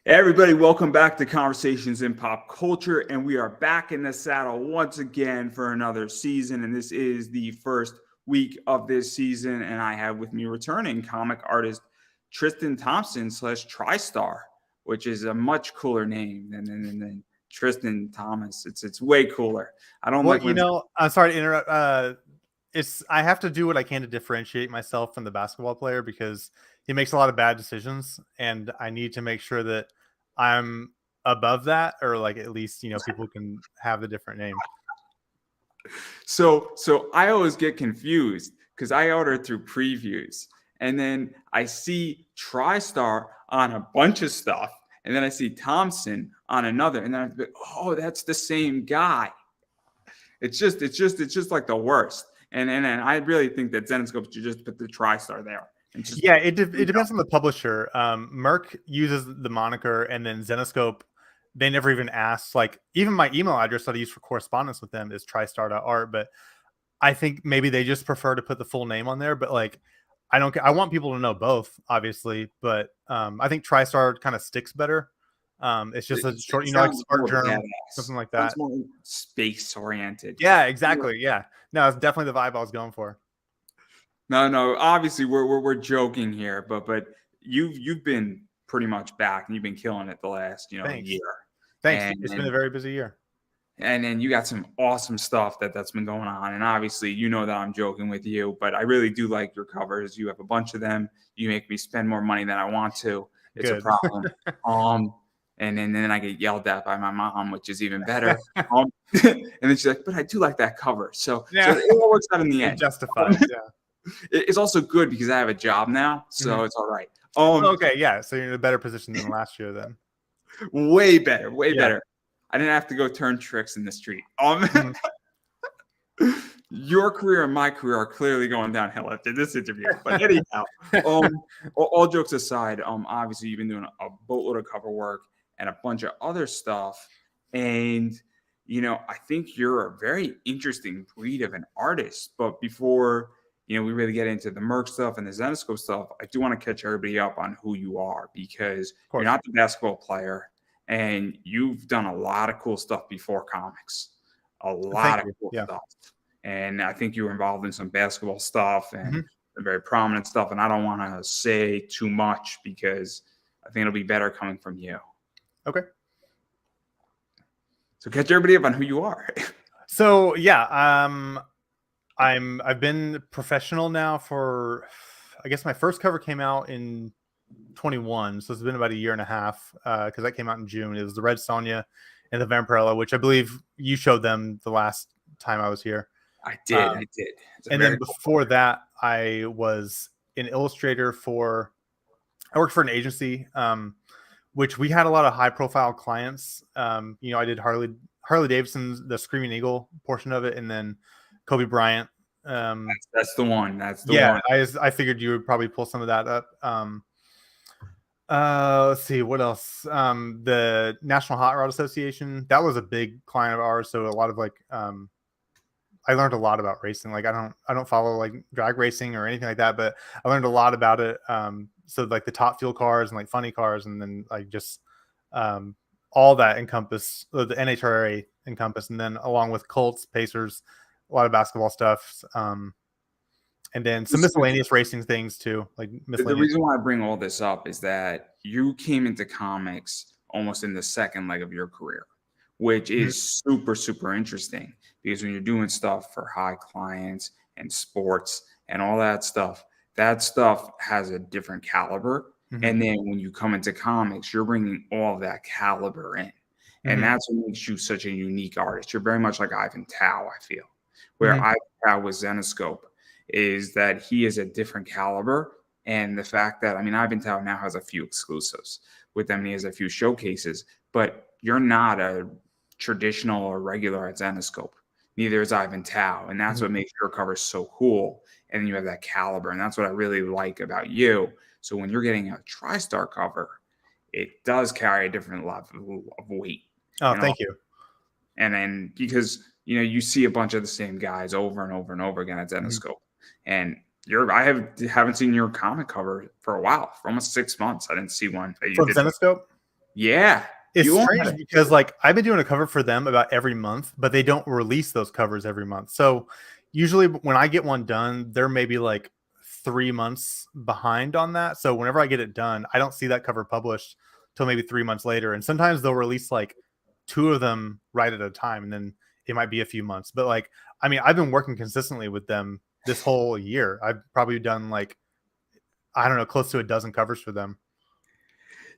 Hey everybody, welcome back to Conversations in Pop Culture, and we are back in the saddle once again for another season, and this is the first week of this season, and I have with me returning comic artist Tristan Thompson slash TriStarr, which is a much cooler name than Tristan Thomas. It's way cooler. I don't Well, like when I'm sorry to interrupt. I have to do what I can to differentiate myself from the basketball player because he makes a lot of bad decisions, and I need to make sure that I'm above that, or like at least people can have the different name. So I always get confused because I order through previews, and then I see TriStarr on a bunch of stuff, and then I see Thompson on another, and then I'm like, oh, that's the same guy. It's just like the worst. And I really think that Zenescope should just put the TriStarr there. And just, Yeah, it depends on the publisher. Merc uses the moniker, and then Zenescope, they never even asked. Like, even my email address that I use for correspondence with them is tristar.art, but I think maybe they just prefer to put the full name on there. But like, I don't. I want people to know both, obviously, but I think TriStarr kind of sticks better. It's just a short, like Spark Germ, something like that. Sounds more space oriented. Yeah, exactly. Yeah, no, it's definitely the vibe I was going for. No. Obviously, we're joking here, but you've been pretty much back, and you've been killing it the last Thanks. year. Thanks. It's been a very busy year. And then you got some awesome stuff that's been going on. And obviously, you know that I'm joking with you, but I really do like your covers. You have a bunch of them. You make me spend more money than I want to. It's a problem. And then I get yelled at by my mom, which is even better. And then she's like, but I do like that cover. So it all works out in the end. Justified, yeah. It's also good because I have a job now, so it's all right. Okay, yeah. So you're in a better position than last year then. Way better. I didn't have to go turn tricks in the street. Your career and my career are clearly going downhill after this interview. But anyhow, all jokes aside, obviously you've been doing a boatload of cover work and a bunch of other stuff. And, I think you're a very interesting breed of an artist. But before, we really get into the Merc stuff and the Zenescope stuff, I do want to catch everybody up on who you are, because you're not the basketball player, and you've done a lot of cool stuff before comics. A lot of cool stuff. And I think you were involved in some basketball stuff and very prominent stuff. And I don't want to say too much because I think it'll be better coming from you. Okay. So catch everybody up on who you are. So yeah, I've been professional now for, I guess my first cover came out in 21, so it's been about a year and a half, because that came out in June. It was the Red Sonja and the Vampirella, which I believe you showed them the last time I was here. I did. And then before that, I was an illustrator I worked for an agency, which we had a lot of high profile clients. I did Harley Davidson's The Screaming Eagle portion of it, and then Kobe Bryant. That's the one. That's the one. I figured you would probably pull some of that up. Let's see what else. The National Hot Rod Association, that was a big client of ours. So a lot of I learned a lot about racing. Like I don't follow like drag racing or anything like that, but I learned a lot about it. So like the top fuel cars and like funny cars, and then like just all that encompass the NHRA encompass, and then along with Colts, Pacers, a lot of basketball stuff. And then some miscellaneous racing things too. Like the reason why I bring all this up is that you came into comics almost in the second leg of your career, which is super, super interesting, because when you're doing stuff for high clients and sports and all that stuff has a different caliber. And then when you come into comics, you're bringing all of that caliber in. And that's what makes you such a unique artist. You're very much like Ivan Tao, I feel, where Ivan Tao with Zenescope is that he is a different caliber. And the fact that, Ivan Tao now has a few exclusives with them. He has a few showcases, but you're not a traditional or regular at Zenescope. Neither is Ivan Tao. And that's what makes your cover so cool. And you have that caliber. And that's what I really like about you. So when you're getting a TriStarr cover, it does carry a different level of weight. Oh, thank you. And then because, you see a bunch of the same guys over and over and over again at Zenescope. And I haven't seen your comic cover for a while, for almost 6 months. I didn't see one. From Zenescope? Yeah. It's You only had strange because like I've been doing a cover for them about every month, but they don't release those covers every month. So usually when I get one done, they're maybe like 3 months behind on that. So whenever I get it done, I don't see that cover published till maybe 3 months later. And sometimes they'll release like two of them right at a time, and then it might be a few months. But like, I mean, I've been working consistently with them this whole year. I've probably done like, I don't know, close to a dozen covers for them.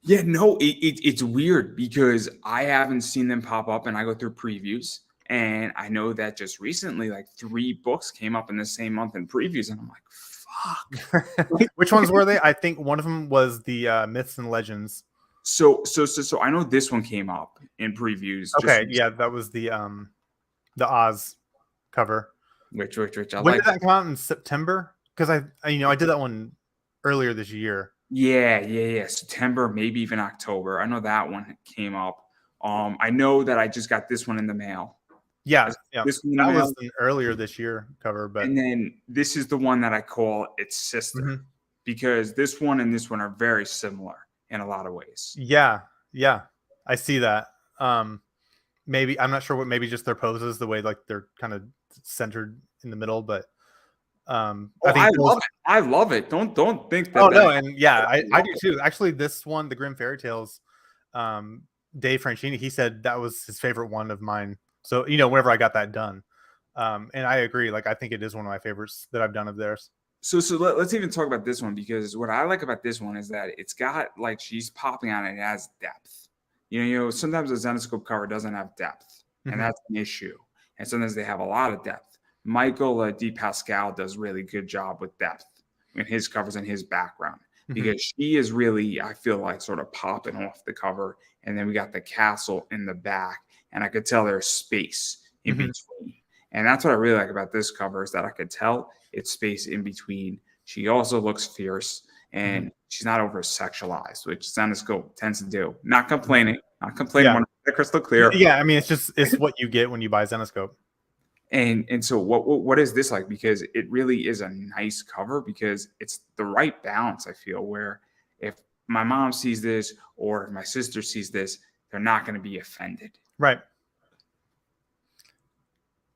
Yeah, no, it's weird because I haven't seen them pop up and I go through previews. And I know that just recently, like 3 books came up in the same month in previews. And I'm like, fuck. Which ones were they? I think one of them was the Myths and Legends. So I know this one came up in previews. Okay, yeah, that was the Oz cover. Which I When like. did that come out? In September? Because I did that one earlier this year. Yeah. September, maybe even October. I know that one came up. I know that I just got this one in the mail. Yeah, yeah. This one in the That mail. was an earlier this year cover, but And then this is the one that I call its sister because this one and this one are very similar in a lot of ways. yeah, I see that. Maybe I'm not sure what. Maybe just their poses, the way like they're kind of centered in the middle, but I think love it. I love it. Don't think that. Oh no, and yeah, I do too. Actually, this one, the Grim Fairy Tales, Dave Franchini, he said that was his favorite one of mine. So whenever I got that done, and I agree. Like I think it is one of my favorites that I've done of theirs. So let's even talk about this one because what I like about this one is that it's got like she's popping on it. It has depth. Sometimes a Zenescope cover doesn't have depth, and that's an issue. And sometimes they have a lot of depth. Michael D. Pascal does really good job with depth in his covers and his background because she is really, I feel like, sort of popping off the cover. And then we got the castle in the back, and I could tell there's space in between. And that's what I really like about this cover is that I could tell it's space in between. She also looks fierce, and she's not over sexualized, which Zenescope tends to do. Not complaining. Yeah. When the crystal clear. Yeah, I mean, it's what you get when you buy Zenescope. And so what is this like? Because it really is a nice cover because it's the right balance, I feel, where if my mom sees this or if my sister sees this, they're not going to be offended. Right.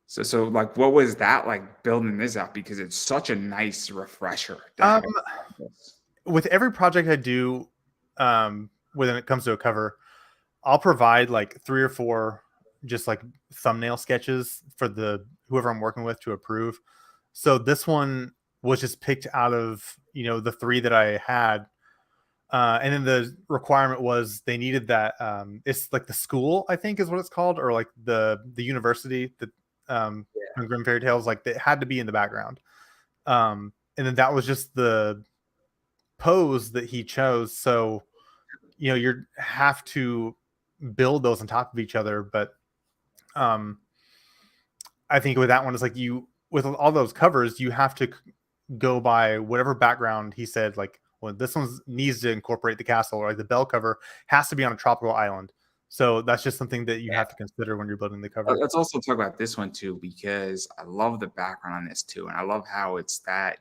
So like, what was that like building this out? Because it's such a nice refresher. With every project I do, when it comes to a cover, I'll provide like 3 or 4 just like thumbnail sketches for whoever I'm working with to approve. So this one was just picked out of the 3 that I had, and then the requirement was they needed that it's like the school, I think is what it's called, or like the university that Grim Fairy Tales, like it had to be in the background, and then that was just the pose that he chose. So you have to build those on top of each other, but I think with that one, it's like with all those covers, you have to go by whatever background he said. Like, well, this one needs to incorporate the castle, or like the bell cover has to be on a tropical island. So that's just something that you have to consider when you're building the cover. Let's also talk about this one too, because I love the background on this too, and I love how it's that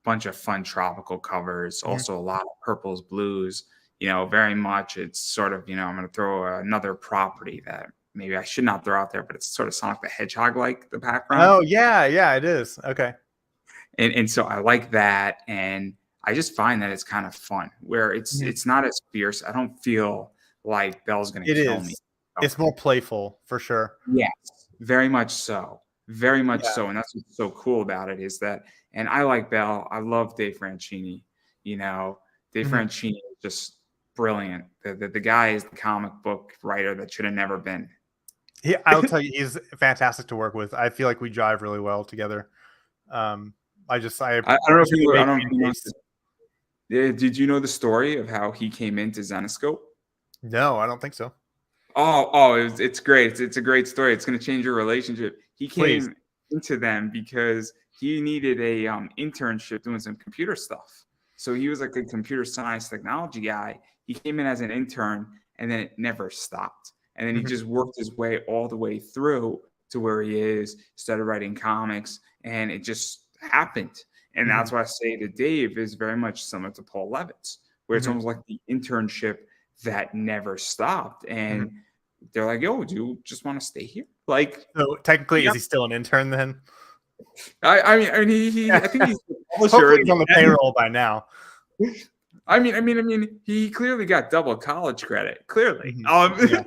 bunch of fun tropical covers. Also, a lot of purples, blues. Very much. It's sort of I'm going to throw another property that maybe I should not throw out there, but it's sort of Sonic the Hedgehog like the background. Oh yeah, it is. Okay. And so I like that, and I just find that it's kind of fun where it's not as fierce. I don't feel like Belle's going to kill me. It's more playful for sure. Yes, very much so. Very much so. And that's what's so cool about it is that, and I like Belle. I love Dave Franchini. Dave Franchini is just brilliant. The guy is the comic book writer that should have never been. I'll tell you, he's fantastic to work with. I feel like we jive really well together. I don't know if you did you know the story of how he came into Zenescope? No, I don't think so. It's great. It's a great story. It's going to change your relationship. He came into them because he needed a internship doing some computer stuff. So he was like a computer science technology guy. He came in as an intern, and then it never stopped. And then he just worked his way all the way through to where he is, started writing comics, and it just happened. And that's why I say that Dave is very much similar to Paul Levitz, where it's almost like the internship that never stopped. And Mhm. they're like, "Yo, do you just want to stay here?" Like, So technically, yeah. is he still an intern then? I mean, I think he's the publisher Hopefully, at he's the on the end. payroll by now. I mean, he clearly got double college credit. Clearly, Mhm. Yeah,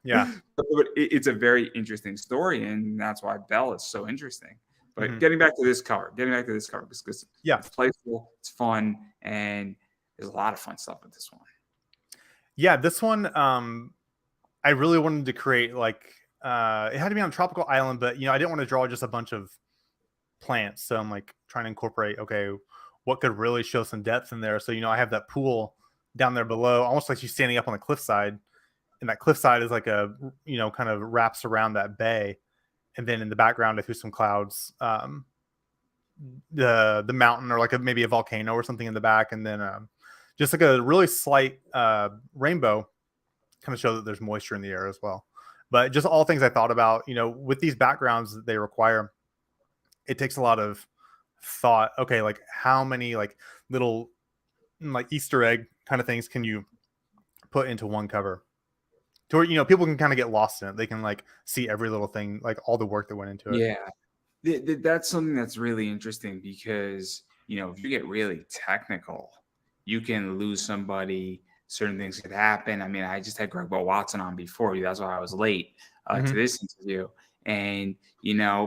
yeah. but it's a very interesting story, and that's why Bell is so interesting. But Mhm. getting back to this cover, because Yeah. it's playful, it's fun, and there's a lot of fun stuff with this one. Yeah, this one, I really wanted to create like it had to be on a tropical island, but I didn't want to draw just a bunch of plants. So I'm like trying to incorporate, okay, what could really show some depth in there. So I have that pool down there below, almost like she's standing up on the cliffside, and that cliffside is like a kind of wraps around that bay, and then in the background I threw some clouds, the mountain, or like maybe a volcano or something in the back, and then just like a really slight rainbow, kind of show that there's moisture in the air as well. But just all things I thought about, with these backgrounds that they require, it takes a lot of thought. Okay, like how many like little like Easter egg kind of things can you put into one cover to where people can kind of get lost in it. They can like see every little thing, like all the work that went into it. Yeah, that's something that's really interesting because if you get really technical, you can lose somebody. Certain things could happen. I mean, I just had Greg Watson on before you. That's why I was late to Hmm. this interview. And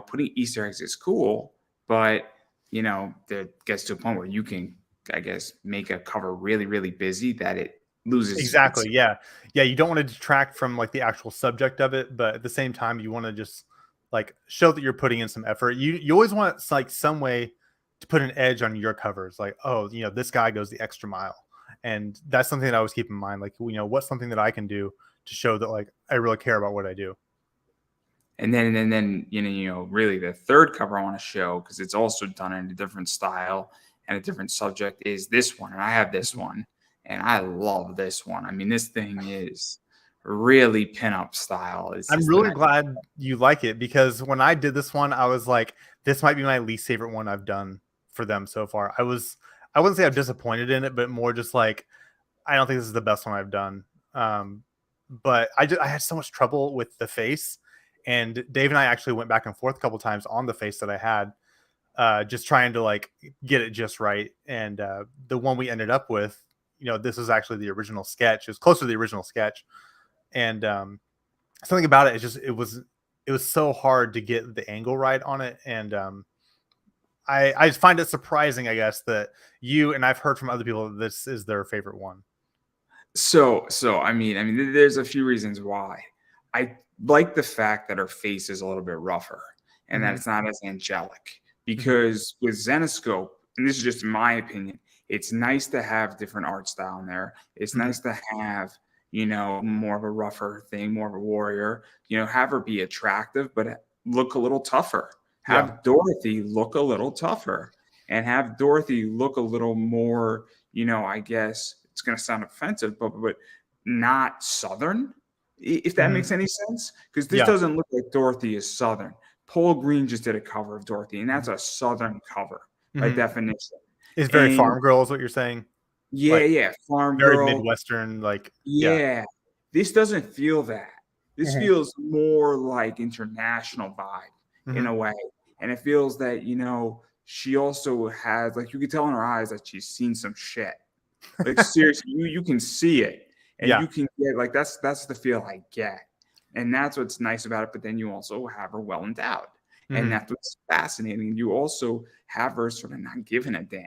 putting Easter eggs is cool, but there gets to a point where you can, I guess, make a cover really, really busy that it loses its. Exactly. Yeah. Yeah. You don't want to detract from like the actual subject of it, but at the same time, you want to just like show that you're putting in some effort. You always want like some way to put an edge on your covers. Like, oh, this guy goes the extra mile, and that's something that I always keep in mind. Like, what's something that I can do to show that like I really care about what I do. And then really the third cover I want to show, because it's also done in a different style and a different subject, is this one. And I have this one, and I love this one. I mean, this thing is really pinup style. It's I'm just really nice. glad you like it, because when I did this one, I was like, this might be my least favorite one I've done for them so far. I wouldn't say I'm disappointed in it, but more just like, I don't think this is the best one I've done. But I had so much trouble with the face, and Dave and I actually went back and forth a couple times on the face that I had, just trying to like get it just right. And the one we ended up with, this is actually the original sketch. It was closer to the original sketch, and something about it is just it was so hard to get the angle right on it. And I just find it surprising, I guess, that you and I've heard from other people that this is their favorite one. So I mean, there's a few reasons why. I like the fact that her face is a little bit rougher and that Hmm. it's not as angelic. Hmm. Because with Zenescope, and this is just my opinion, it's nice to have different art style in there. It's Hmm. nice to have, more of a rougher thing, more of a warrior. Have her be attractive, but look a little tougher. Yeah. Have Dorothy look a little tougher, and have Dorothy look a little more, I guess it's going to sound offensive, but not Southern, if that Hmm. makes any sense. Because this Yeah. doesn't look like Dorothy is Southern. Paul Green just did a cover of Dorothy, and that's a Southern cover by Hmm. definition. It's very And farm girl, is what you're saying. yeah, Like yeah, Farm very Girl. Midwestern. Like, yeah. Yeah, this doesn't feel that. This Hmm. feels more like international vibe in Hmm. a way, and it feels that she also has, like, you can tell in her eyes that she's seen some shit. Like, seriously, you can see it, and Yeah. you can get, like, that's the feel I get, and that's what's nice about it. But then you also have her well endowed, and Hmm. that's what's fascinating. You also have her sort of not giving a damn,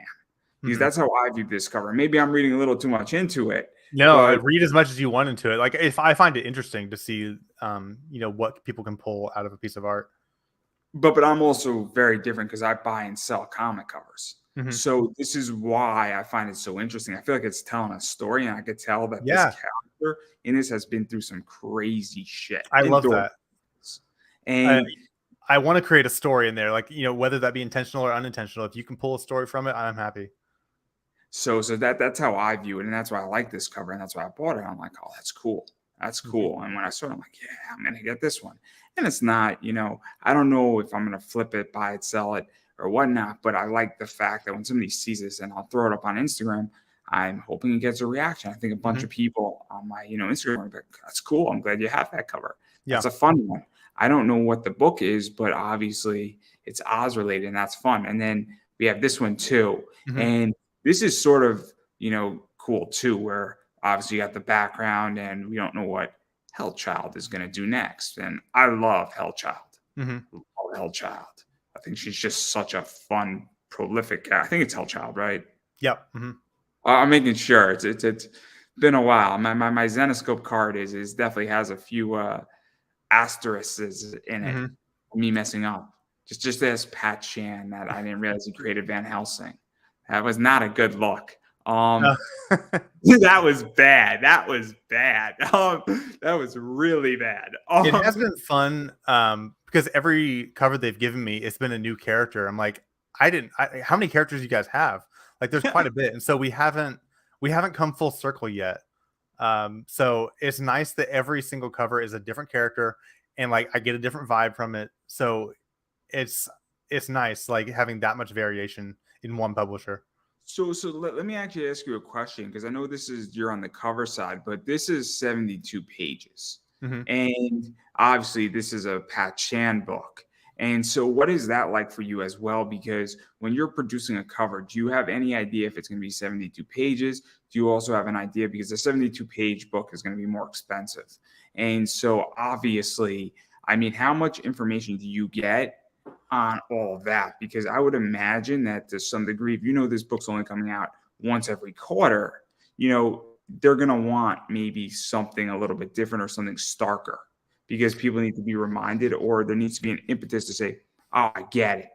because Hmm. that's how I view this cover. Maybe I'm reading a little too much into it, No, but read as much as you want into it. Like, if I find it interesting to see, what people can pull out of a piece of art. but I'm also very different because I buy and sell comic covers. Hmm. So this is why I find it so interesting. I feel like it's telling a story, and I could tell that this Yeah, character in this has been through some crazy shit. I And love that. I and I want to create a story in there, like, whether that be intentional or unintentional. If you can pull a story from it, I'm happy. so that's how I view it, and that's why I like this cover, and that's why I bought it. I'm like, oh, that's cool. That's Mhm. cool. And when I saw it, I'm like, yeah, I'm gonna get this one. And it's not, I don't know if I'm gonna flip it, buy it, sell it, or whatnot, but I like the fact that when somebody sees this, and I'll throw it up on Instagram, I'm hoping it gets a reaction. I think a bunch of people on my, Instagram are like, that's cool. I'm glad you have that cover. Yeah. That's a fun one. I don't know what the book is, but obviously it's Oz related and that's fun. And then we have this one too. And this is sort of, cool too, where obviously you got the background and we don't know what Hellchild is going to do next. And I love Hellchild. Love Hellchild. I think she's just such a fun, prolific. I think it's Hellchild, right? Yep. I'm making sure. It's been a while. My Zenescope card is definitely has a few asterisks in it. Me messing up. Just this Pat Shan that I didn't realize he created Van Helsing. That was not a good look. That was bad. That was bad. That was really bad. It has been fun because every cover they've given me, it's been a new character. I'm like, how many characters do you guys have? Like, there's quite a bit, and so we haven't come full circle yet. So it's nice that every single cover is a different character, and like I get a different vibe from it. So it's nice, like having that much variation in one publisher. So let me actually ask you a question, because I know you're on the cover side, but this is 72 pages. And obviously this is a Pat Shan book. And so what is that like for you as well? Because when you're producing a cover, do you have any idea if it's going to be 72 pages? Do you also have an idea, because a 72 page book is going to be more expensive? And so obviously, I mean, how much information do you get on all of that? Because I would imagine that to some degree, if this book's only coming out once every quarter, they're going to want maybe something a little bit different or something starker, because people need to be reminded, or there needs to be an impetus to say, oh, I get it.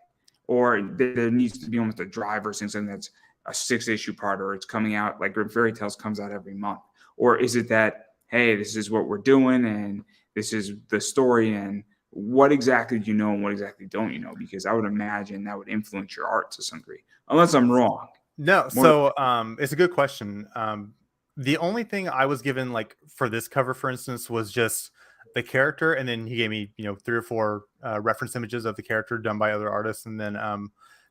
Or there needs to be almost a driver saying something that's a 6-issue part, or it's coming out like Grim Fairy Tales comes out every month. Or is it that, hey, this is what we're doing and this is the story, and what exactly do you know and what exactly don't you know? Because I would imagine that would influence your art to some degree, unless I'm wrong. No, so it's a good question. The only thing I was given, like for this cover, for instance, was just the character, and then he gave me 3 or 4 reference images of the character done by other artists, and then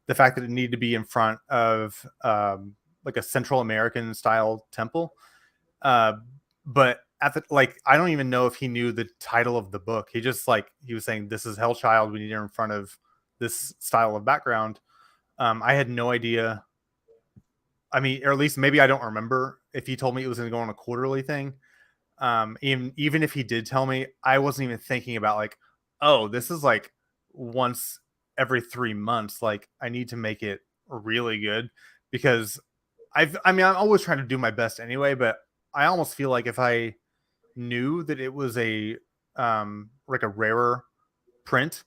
the fact that it needed to be in front of like a Central American style temple. But at the I don't even know if he knew the title of the book. He just he was saying, this is Hellchild, we need it in front of this style of background. I had no idea. I mean, or at least maybe I don't remember if he told me it was going to go on a quarterly thing. Even if he did tell me, I wasn't even thinking about oh, this is like once every 3 months. Like, I need to make it really good, because I'm always trying to do my best anyway, but I almost feel like if I knew that it was a like a rarer print,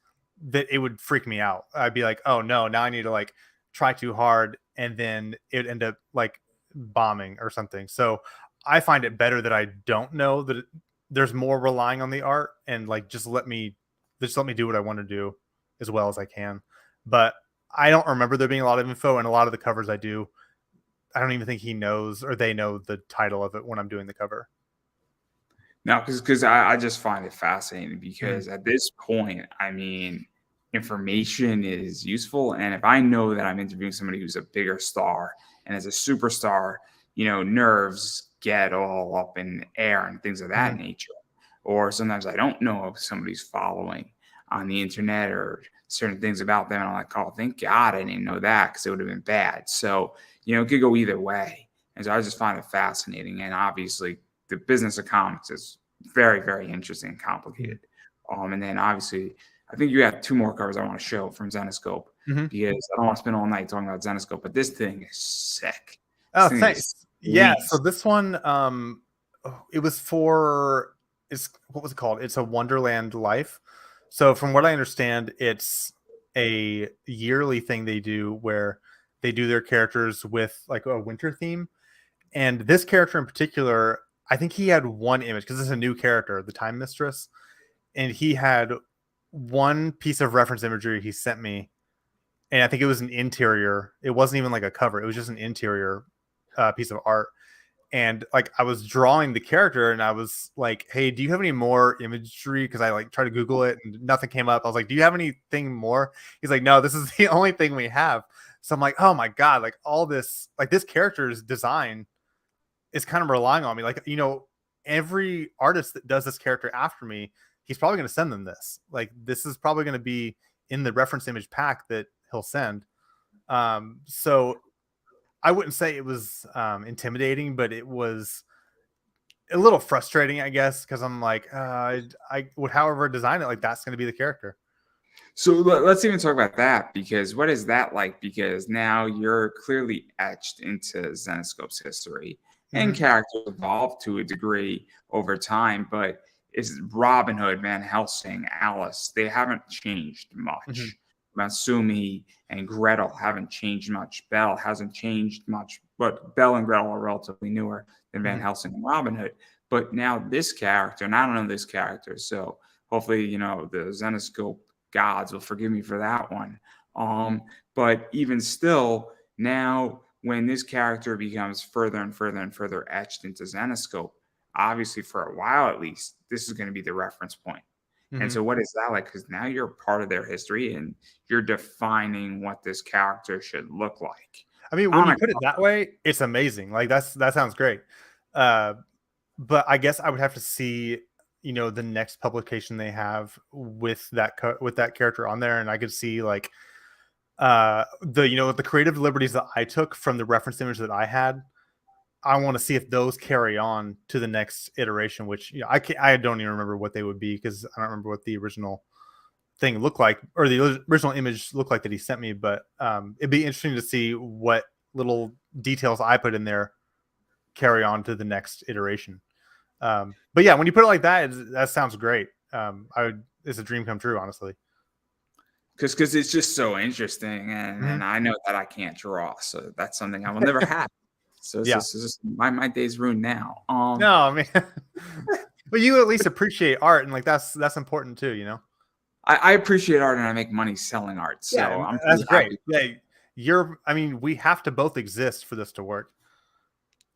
that it would freak me out. I'd be like, oh no, now I need to try too hard, and then it end up bombing or something. So I find it better that I don't know, that there's more relying on the art, and just let me do what I want to do as well as I can. But I don't remember there being a lot of info, and a lot of the covers I don't even think he knows, or they know the title of it when I'm doing the cover. No, because I just find it fascinating, because at this point, I mean, information is useful. And if I know that I'm interviewing somebody who's a bigger star and as a superstar, nerves get all up in air and things of that nature. Or sometimes I don't know if somebody's following on the internet or certain things about them, and I'm like, oh, thank God I didn't know that, because it would have been bad. So, it could go either way. And so I just find it fascinating. And obviously the business of comics is very, very interesting and complicated. And then obviously I think you have 2 more covers I want to show from Zenescope, because I don't want to spend all night talking about Zenescope, but this thing is sick. Oh, thanks. Yeah. So this one, it was what was it called? It's a Wonderland Life. So from what I understand, it's a yearly thing they do, where they do their characters with a winter theme. And this character in particular, I think he had 1 image, because it's a new character, the Time Mistress. And he had 1 piece of reference imagery he sent me. And I think it was an interior. It wasn't even a cover. It was just an interior piece of art. And I was drawing the character, and I was like, hey, do you have any more imagery? Because I tried to Google it and nothing came up. I was like, do you have anything more? He's like, no, this is the only thing we have. So I'm like, oh my god, like all this, like this character's design is kind of relying on me. Like, every artist that does this character after me, he's probably going to send them this. Like, this is probably going to be in the reference image pack that he'll send. So I wouldn't say it was intimidating, but it was a little frustrating, I guess, because I'm like, I would, however, design it, like that's going to be the character. So let's even talk about that, because what is that like? Because now you're clearly etched into Zenescope's history, and Mm-hmm. characters evolve to a degree over time, but it's Robin Hood, Van Helsing, Alice, they haven't changed Mm-hmm. much. Matsumi and Gretel haven't changed much. Belle hasn't changed much, but Belle and Gretel are relatively newer than Van Mm-hmm. Helsing and Robin Hood. But now this character, and I don't know this character, so hopefully, the Zenescope gods will forgive me for that one. But even still, now when this character becomes further and further and further etched into Zenescope, obviously for a while at least, this is going to be the reference point. And Mm-hmm. so, what is that like? Because now you're part of their history and you're defining what this character should look like. I mean, when On you a put it that way, it's amazing. Like that sounds great. Uh, but I guess I would have to see, the next publication they have with with that character on there, and I could see like the creative liberties that I took from the reference image that I had. I want to see if those carry on to the next iteration, which I don't even remember what they would be because I don't remember what the original thing looked like, or the original image looked like that he sent me. But it'd be interesting to see what little details I put in there carry on to the next iteration. But yeah, when you put it like that, that sounds great. It's a dream come true, honestly. Because it's just so interesting, and Mm-hmm. I know that I can't draw, so that's something I will never have. So Yeah. this is just my day's ruined now. No, I mean, but you at least appreciate art, and like that's important too. I appreciate art and I make money selling art, Yeah, so and I'm that's pretty great. happy. Yeah, I mean, we have to both exist for this to work.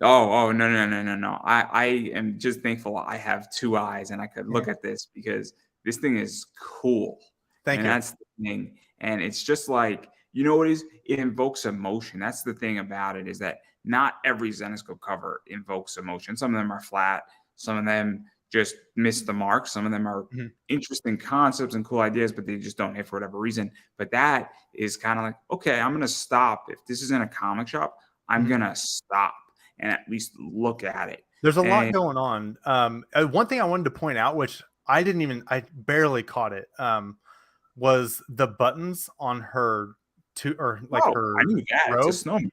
Oh, no, no, no, no, no. I am just thankful I have two eyes and I could Yeah. look at this, because this thing is cool. Thank And you. that's the thing. And it's just like, you know what it is? It invokes emotion. That's the thing about it, is that not every Zenescope cover invokes emotion. Some of them are flat, some of them just miss the mark, some of them are Mhm. interesting concepts and cool ideas, but they just don't hit for whatever reason. But that is kind of like, okay, I'm gonna stop. If this is in a comic shop, I'm Mhm. gonna stop and at least look at it. There's a lot And going on. One thing I wanted to point out, which I barely caught it, was the buttons on her or like oh, I her knew that. It's a robe. snowman.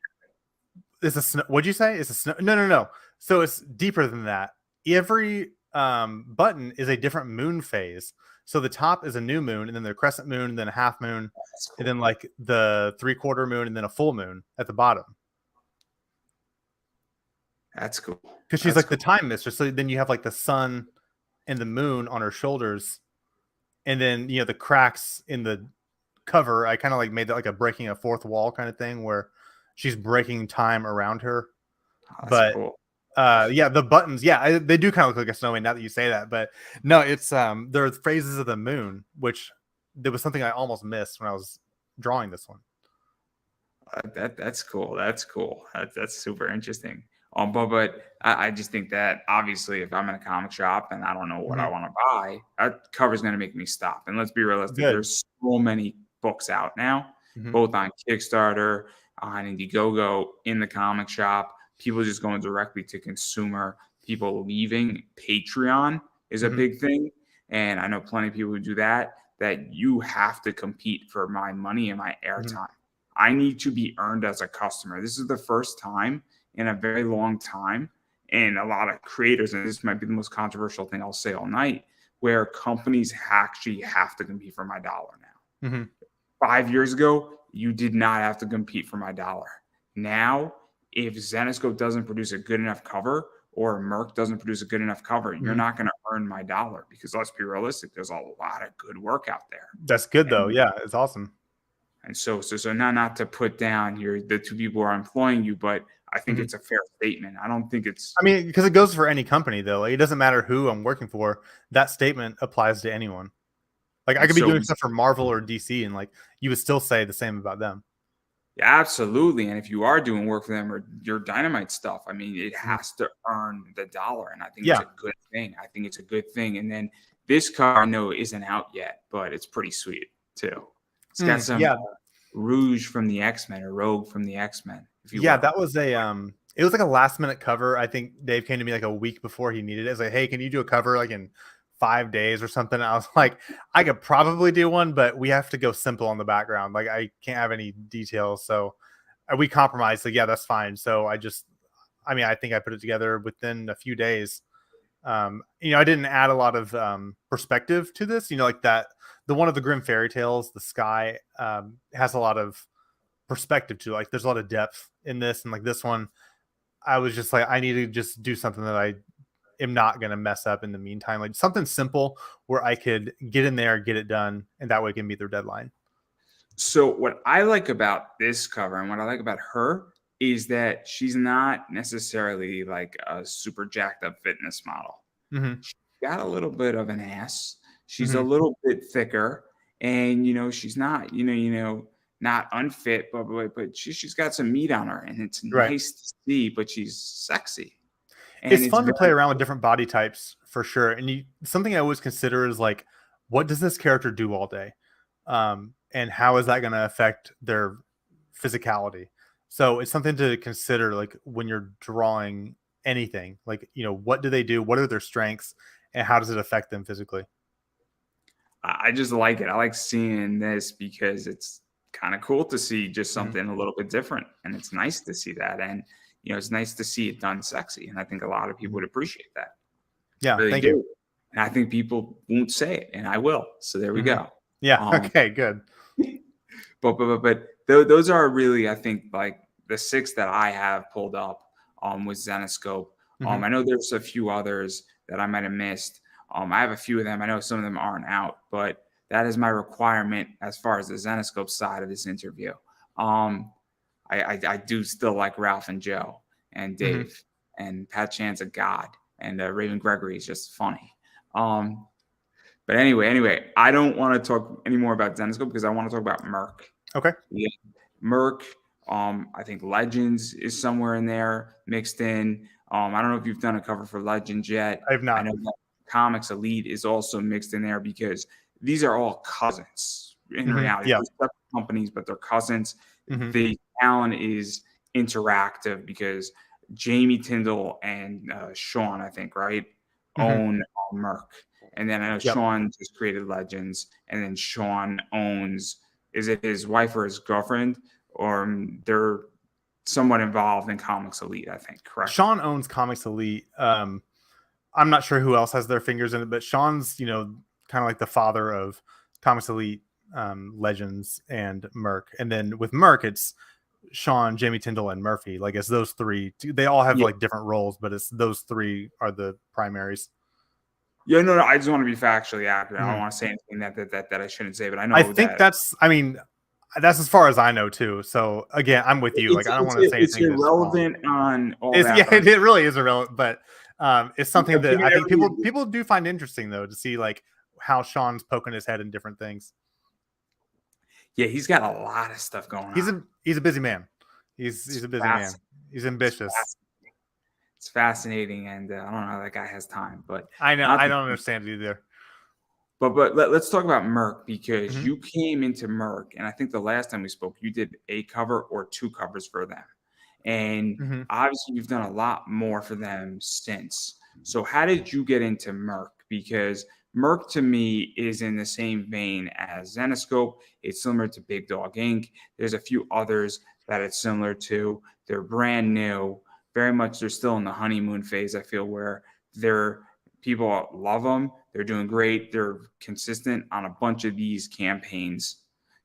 Is a snow? What'd you say? It's a snow? No, no, no. So it's deeper than that. Every button is a different moon phase. So the top is a new moon, and then the crescent moon, and then a half moon, That's and cool. then like the 3/4 moon, and then a full moon at the bottom. That's cool. Because she's That's like the cool. time mistress. So then you have like the sun and the moon on her shoulders, and then the cracks in the cover. I kind of like made that like a breaking a fourth wall kind of thing where she's breaking time around her. Oh, that's But cool. yeah, the buttons, yeah, they do kind of look like a snowman now that you say that. But no, it's there are phases of the moon, which there was something I almost missed when I was drawing this one. That's cool. That's cool. That's super interesting. But I just think that obviously, if I'm in a comic shop and I don't know what I Mhm. want to buy, that cover's going to make me stop. And let's be realistic. Good. There's so many books out now, Mhm. both on Kickstarter, on Indiegogo, in the comic shop. People just going directly to consumer. People leaving. Patreon is a Mhm. big thing, and I know plenty of people who do that. That you have to compete for my money and my Mhm. airtime. I need to be earned as a customer. This is the first time in a very long time, and a lot of creators, and this might be the most controversial thing I'll say all night, where companies actually have to compete for my dollar now. Mhm. 5 years ago, you did not have to compete for my dollar. Now, if Zenescope doesn't produce a good enough cover, or Merc doesn't produce a good enough cover, you're Mhm. not going to earn my dollar, because let's be realistic, there's a lot of good work out there. That's good though. And Yeah, it's awesome. so not to put down the two people who are employing you, but I think Mhm. it's a fair statement. I don't think it's I mean, because it goes for any company though. Like, it doesn't matter who I'm working for. That statement applies to anyone. Like I and could be so doing stuff for Marvel or DC, and like you would still say the same about them. Yeah, absolutely. And if you are doing work for them or your dynamite stuff, I mean, it Mhm. has to earn the dollar. And I think it's Yeah. a good thing. I think it's a good thing. And then this car I know isn't out yet, but it's pretty sweet too. It's got some Yeah. Rouge from the X-Men or Rogue from the X-Men, if you Yeah, will. that was a it was like a last minute cover. I think Dave came to me like a week before he needed it. It's like, hey, can you do a cover like in 5 days or something? And I was like, I could probably do one, but we have to go simple on the background. Like I can't have any details. So we compromised. Like, yeah, that's fine. So I mean, I think I put it together within a few days. I didn't add a lot of perspective to this, like that the one of the grim fairy tales, the sky, has a lot of perspective to it. Like there's a lot of depth in this, and like this one I was just like, I need to just do something that I am not going to mess up in the meantime, like something simple where I could get in there, get it done, and that way it can meet their deadline. So what I like about this cover and what I like about her is that she's not necessarily like a super jacked up fitness model. Mm-hmm. She's got a little bit of an ass. She's a Mm-hmm. little bit thicker, and she's not, not unfit, but she's got some meat on her, and it's Right. nice to see. But she's sexy, and It's it's fun to play very around with different body types for sure. And something I always consider is like, what does this character do all day? And how is that going to affect their physicality? So it's something to consider, like when you're drawing anything, like, what do they do? What are their strengths? And how does it affect them physically? I just like it. I like seeing this because it's kind of cool to see just Mhm. something a little bit different, and it's nice to see that. And it's nice to see it done sexy, and I think a lot of people Mhm. would appreciate that. Yeah. Really Thank you. do. And I think people won't say it, and I will. So there we Mhm. go. Yeah. Um, Okay. Good. but those are really, I think, like the six that I have pulled up with Zenescope. Mhm. I know there's a few others that I might have missed. I have a few of them. I know some of them aren't out, but that is my requirement as far as the Zenescope side of this interview. Um, I do still like Ralph and Joe and Mhm. Dave, and Pat Chan's a god, and Raven Gregory is just funny. Um, but anyway, I don't want to talk anymore about Zenescope because I want to talk about Merc. Okay. Yeah, Merc. I think Legends is somewhere in there mixed in. I don't know if you've done a cover for Legends yet. I have I not. know that Comics Elite is also mixed in there because these are all cousins in Mhm. reality. Yeah. They're separate companies, but they're cousins. Mhm. The talent is interactive because Jamie Tyndall and Sean, I think, right, Mhm. own Merc. And then I know Yep. Sean just created Legends, and then Sean owns, is it his wife or his girlfriend? Or they're somewhat involved in Comics Elite, I think, correct? Sean owns Comics Elite. I'm not sure who else has their fingers in it, but Sean's, kind of like the father of Comics Elite, Legends, and Merc. And then with Merc, it's Sean, Jamie Tyndall, and Murphy. Like it's those three. They all have Yeah. like different roles, but it's those three are the primaries. Yeah, no, I just want to be factually accurate. I don't Mhm. want to say anything that I shouldn't say, but I I know think that I mean, that's as far as I know too. So again, I'm with you. Like I don't want to say it's anything that's wrong. irrelevant on all It's that, yeah, but I'm it really is irrelevant, but it's something that giving I think everybody. people do find interesting though to see like how Sean's poking his head in different things. Yeah, he's got a lot of stuff going on. He's a busy man. He's It's a busy man. fascinating. He's It's ambitious. fascinating. It's fascinating, and I don't know how that guy has time, but I know. not I the don't understand it either. Let's talk about Merc because Hmm. you came into Merc, and I think the last time we spoke, you did a cover or two covers for them, and Hmm. obviously you've done a lot more for them since. So how did you get into Merc? Because Merc to me is in the same vein as Zenescope. It's similar to Big Dog Inc. There's a few others that it's similar to. They're brand new, very much. They're still in the honeymoon phase. I feel where they're people love them. They're doing great. They're consistent on a bunch of these campaigns.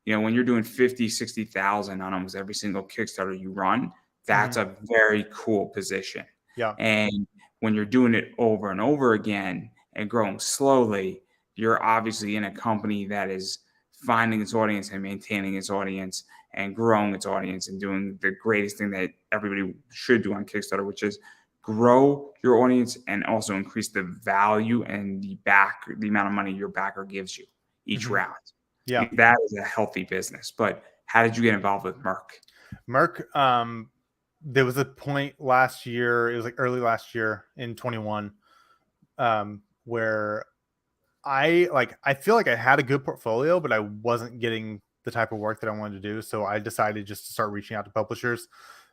When you're doing 50, 60,000 on almost every single Kickstarter you run, Hmm. that's a very cool position. Yeah. And when you're doing it over and over again and growing slowly, you're obviously in a company that is finding its audience and maintaining its audience and growing its audience and doing the greatest thing that everybody should do on Kickstarter, which is grow your audience and also increase the value and the amount of money your backer gives you each Hmm. round. Yeah. That is a healthy business. But how did you get involved with Merc? Merc, there was a point last year, it was like early last year in 21, where I feel like I had a good portfolio, but I wasn't getting the type of work that I wanted to do. So I decided just to start reaching out to publishers.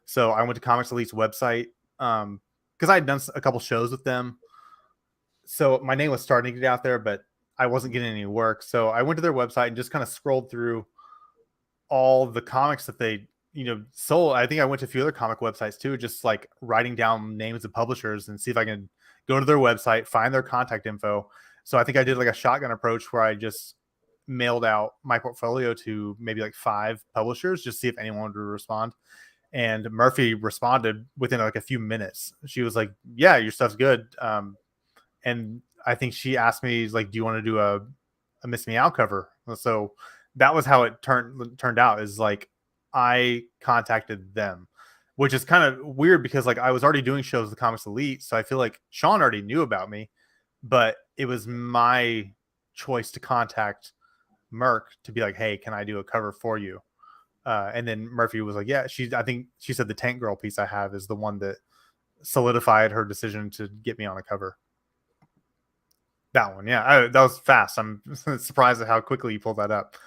So I went to Comics Elite's website, because I had done a couple shows with them. So my name was starting to get out there, but I wasn't getting any work. So I went to their website and just kind of scrolled through all the comics that they sold. I think I went to a few other comic websites too, just like writing down names of publishers and see if I can go to their website, find their contact info. So I think I did like a shotgun approach where I just mailed out my portfolio to maybe like 5 publishers, just see if anyone would respond. And Murphy responded within like a few minutes. She was like, yeah, your stuff's good. And I think she asked me like, do you want to do a Miss Meow cover? So that was how it turned out, is like I contacted them, which is kind of weird because like I was already doing shows with Comics Elite. So I feel like Sean already knew about me, but it was my choice to contact Merc to be like, hey, can I do a cover for you? And then Murphy was like, yeah, I think she said the Tank Girl piece I have is the one that solidified her decision to get me on a cover. That one, yeah, that was fast. I'm surprised at how quickly you pulled that up.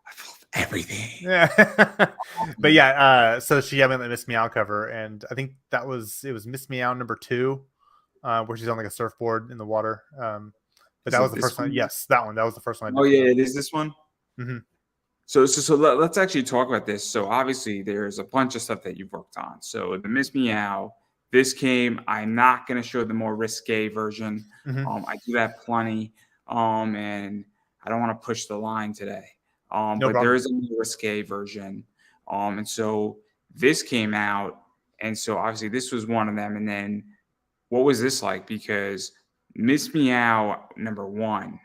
I felt everything. Yeah, but yeah, so she had the Miss Meow cover, and I think it was Miss Meow number 2, where she's on like a surfboard in the water. But that was the first one. Yes, that one. That was the first one. Oh yeah, it is this one. Mm-hmm. So let's actually talk about this. So obviously there's a bunch of stuff that you've worked on. So the Miss Meow, this came. I'm not going to show the more risque version. Mm-hmm. I do that plenty. And I don't want to push the line today. No but problem. there is a more risque version. And so this came out, and so obviously this was one of them. And then what was this like? Because Miss Meow number 1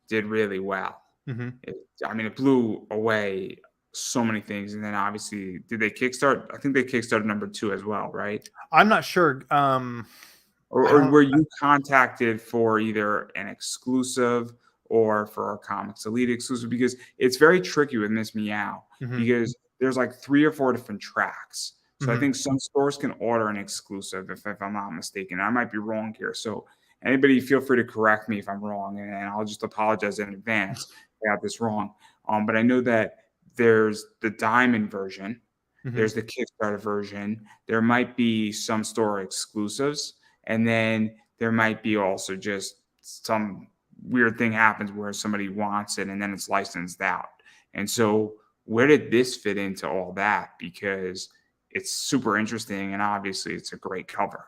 did really well. Mm-hmm. It blew away so many things. And then obviously, did they kickstart? I think they kickstarted number 2 as well, right? I'm not sure. Or were you contacted for either an exclusive or for a Comics Elite exclusive? Because it's very tricky with Miss Meow, mm-hmm. because there's like 3 or 4 different tracks. So Mm-hmm. I think some stores can order an exclusive, if I'm not mistaken. I might be wrong here. So anybody feel free to correct me if I'm wrong, and I'll just apologize in advance if I got this wrong. But I know that there's the diamond version, Mm-hmm. there's the Kickstarter version, there might be some store exclusives, and then there might be also just some weird thing happens where somebody wants it and then it's licensed out. And so where did this fit into all that? Because it's super interesting, and obviously it's a great cover.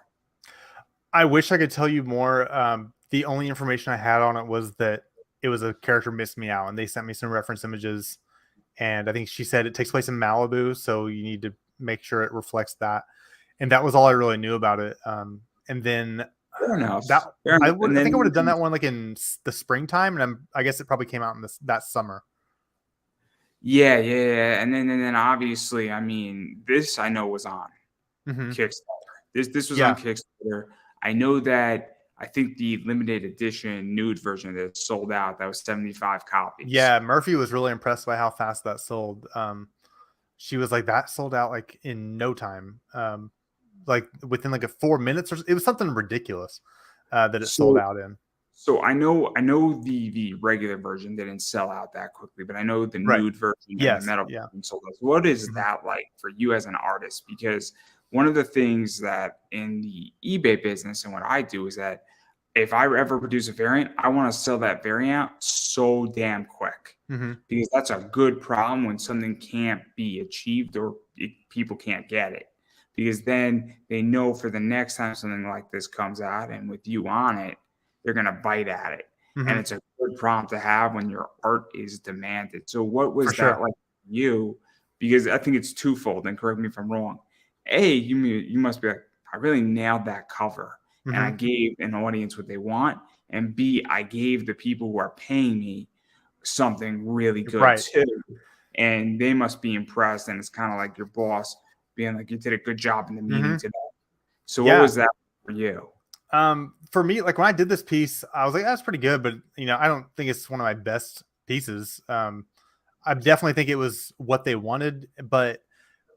I wish I could tell you more. The only information I had on it was that it was a character Miss Meow, and they sent me some reference images. And I think she said it takes place in Malibu, so you need to make sure it reflects that. And that was all I really knew about it. And then Fair enough. I think I would have done that one like in the springtime, and I guess it probably came out in that summer. Yeah. And then obviously, this I know was on Mm-hmm. Kickstarter. This was on Kickstarter. I know that I think the limited edition nude version that sold out, that was 75 copies. Yeah, Murphy was really impressed by how fast that sold. She was like, that sold out like in no time. Like within like 4 minutes, or it was something ridiculous that it sold out in. So I know the regular version didn't sell out that quickly, but I know the nude version and the metal version sold out. So what is that like for you as an artist? Because one of the things that in the eBay business and what I do is that if I ever produce a variant, I want to sell that variant so damn quick, because that's a good problem when something can't be achieved or people can't get it. Because then they know for the next time something like this comes out and with you on it, they're going to bite at it. And it's a good problem to have when your art is demanded. So what was that like for you? Because I think it's twofold, and correct me if I'm wrong. A, you must be like, I really nailed that cover, and I gave an audience what they want. And B, I gave the people who are paying me something really good too. And they must be impressed. And it's kind of like your boss being like, you did a good job in the meeting today. So what was that for you? For me, like when I did this piece, I was like, that's pretty good, but I don't think it's one of my best pieces. I definitely think it was what they wanted, but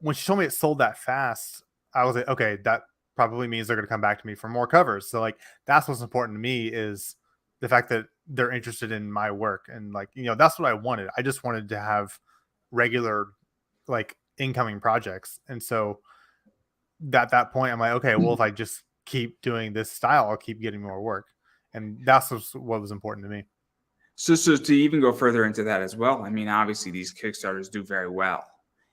when she told me it sold that fast, I was like, okay, that probably means they're going to come back to me for more covers. So like that's what's important to me is the fact that they're interested in my work, and like that's what I wanted. I just wanted to have regular like incoming projects, and so at that point, I'm like, okay, well, if I just keep doing this style, I'll keep getting more work, and that's what was important to me. So to even go further into that as well, I mean, obviously these Kickstarters do very well.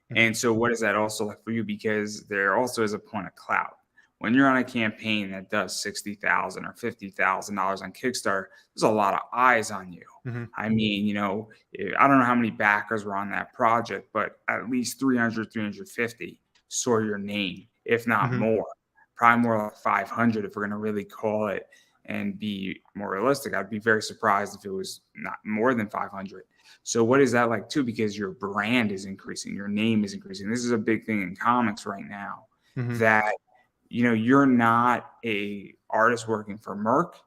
Mhm. And so what is that also like for you? Because there also is a point of clout. When you're on a campaign that does $60,000 or $50,000 on Kickstarter, there's a lot of eyes on you. Mhm. I mean, I don't know how many backers were on that project, but at least 300, 350 saw your name, if not Mhm. more. Probably more like 500 if we're going to really call it and be more realistic. I'd be very surprised if it was not more than 500. So what is that like too? Because your brand is increasing, your name is increasing. This is a big thing in comics right now Mhm. that you're not a artist working for Merc,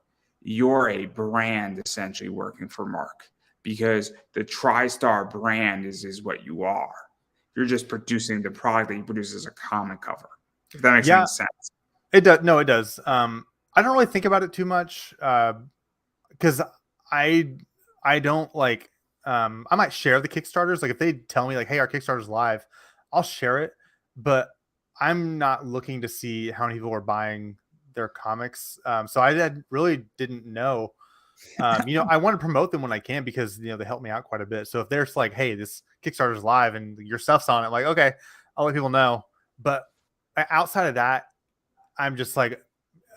you're a brand essentially working for Merc because the TriStarr brand is what you are. You're just producing the product that you produce as a comic cover. If that makes any Yeah, sense. it does. No, it does. I don't really think about it too much because I I don't like. I might share the Kickstarters. Like if they tell me like, "Hey, our Kickstarter's live," I'll share it. But I'm not looking to see how many people are buying their comics. So really didn't know. I want to promote them when I can because they help me out quite a bit. So if there's like, "Hey, this Kickstarter's live and your stuff's on it," like, okay, I'll let people know. But outside of that, I'm just like,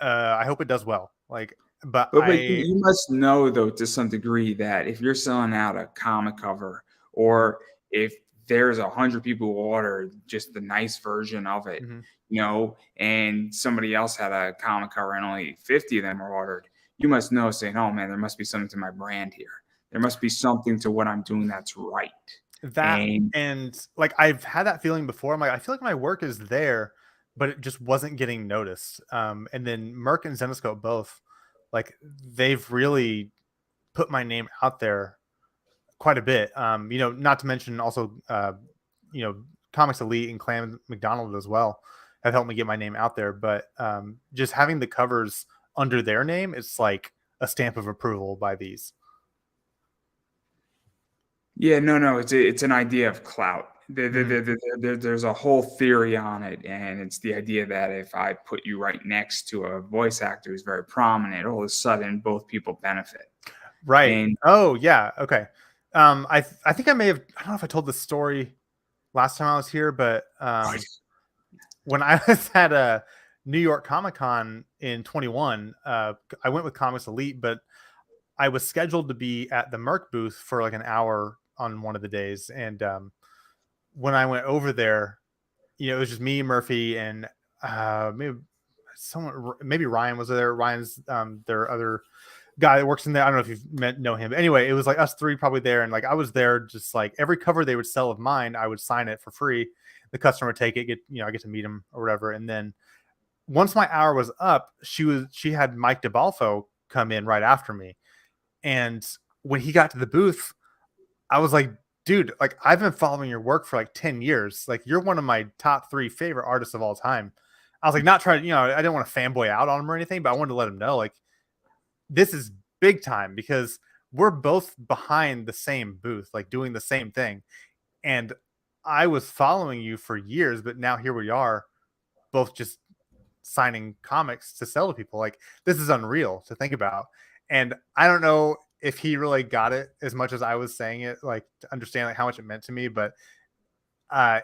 I hope it does well. Like, but But you must know though to some degree that if you're selling out a comic cover Mhm. or if there's 100 people who order just the nice version of it, Mhm. and somebody else had a comic cover and only 50 of them were ordered, you must know saying, oh man, there must be something to my brand here. There must be something to what I'm doing that's right. That And and like I've had that feeling before. I'm like, I feel like my work is there, but it just wasn't getting noticed. And then Merc and Zenescope both, like they've really put my name out there quite a bit. Not to mention also, you know, Comics Elite and Clam McDonald as well have helped me get my name out there. But just having the covers under their name, it's like a stamp of approval by these. yeah, no, it's an idea of clout. Mhm. There's a whole theory on it, and it's the idea that if I put you right next to a voice actor who's very prominent, all of a sudden both people benefit. Right. And Oh yeah. Okay. I think I may have. I don't know if I told this story last time I was here, but when I was at a New York Comic Con in 21, I went with Comics Elite, but I was scheduled to be at the Merc booth for like an hour on one of the days, and when I went over there, it was just me, Murphy, and maybe maybe Ryan was there. Ryan's their other guy that works in there. I don't know if know him. But anyway, it was like us three probably there, and like I was there, just like every cover they would sell of mine, I would sign it for free. The customer would take it, I get to meet him or whatever, and then once my hour was up, she had Mike DeBalfo come in right after me, and when he got to the booth, I was like, dude, like I've been following your work for like 10 years. Like you're one of my top 3 favorite artists of all time. I was like, not trying, I didn't want to fanboy out on him or anything, but I wanted to let him know, like, this is big time because we're both behind the same booth, like doing the same thing. And I was following you for years, but now here we are, both just signing comics to sell to people. Like this is unreal to think about. And I don't know if he really got it as much as I was saying it, like to understand like how much it meant to me, but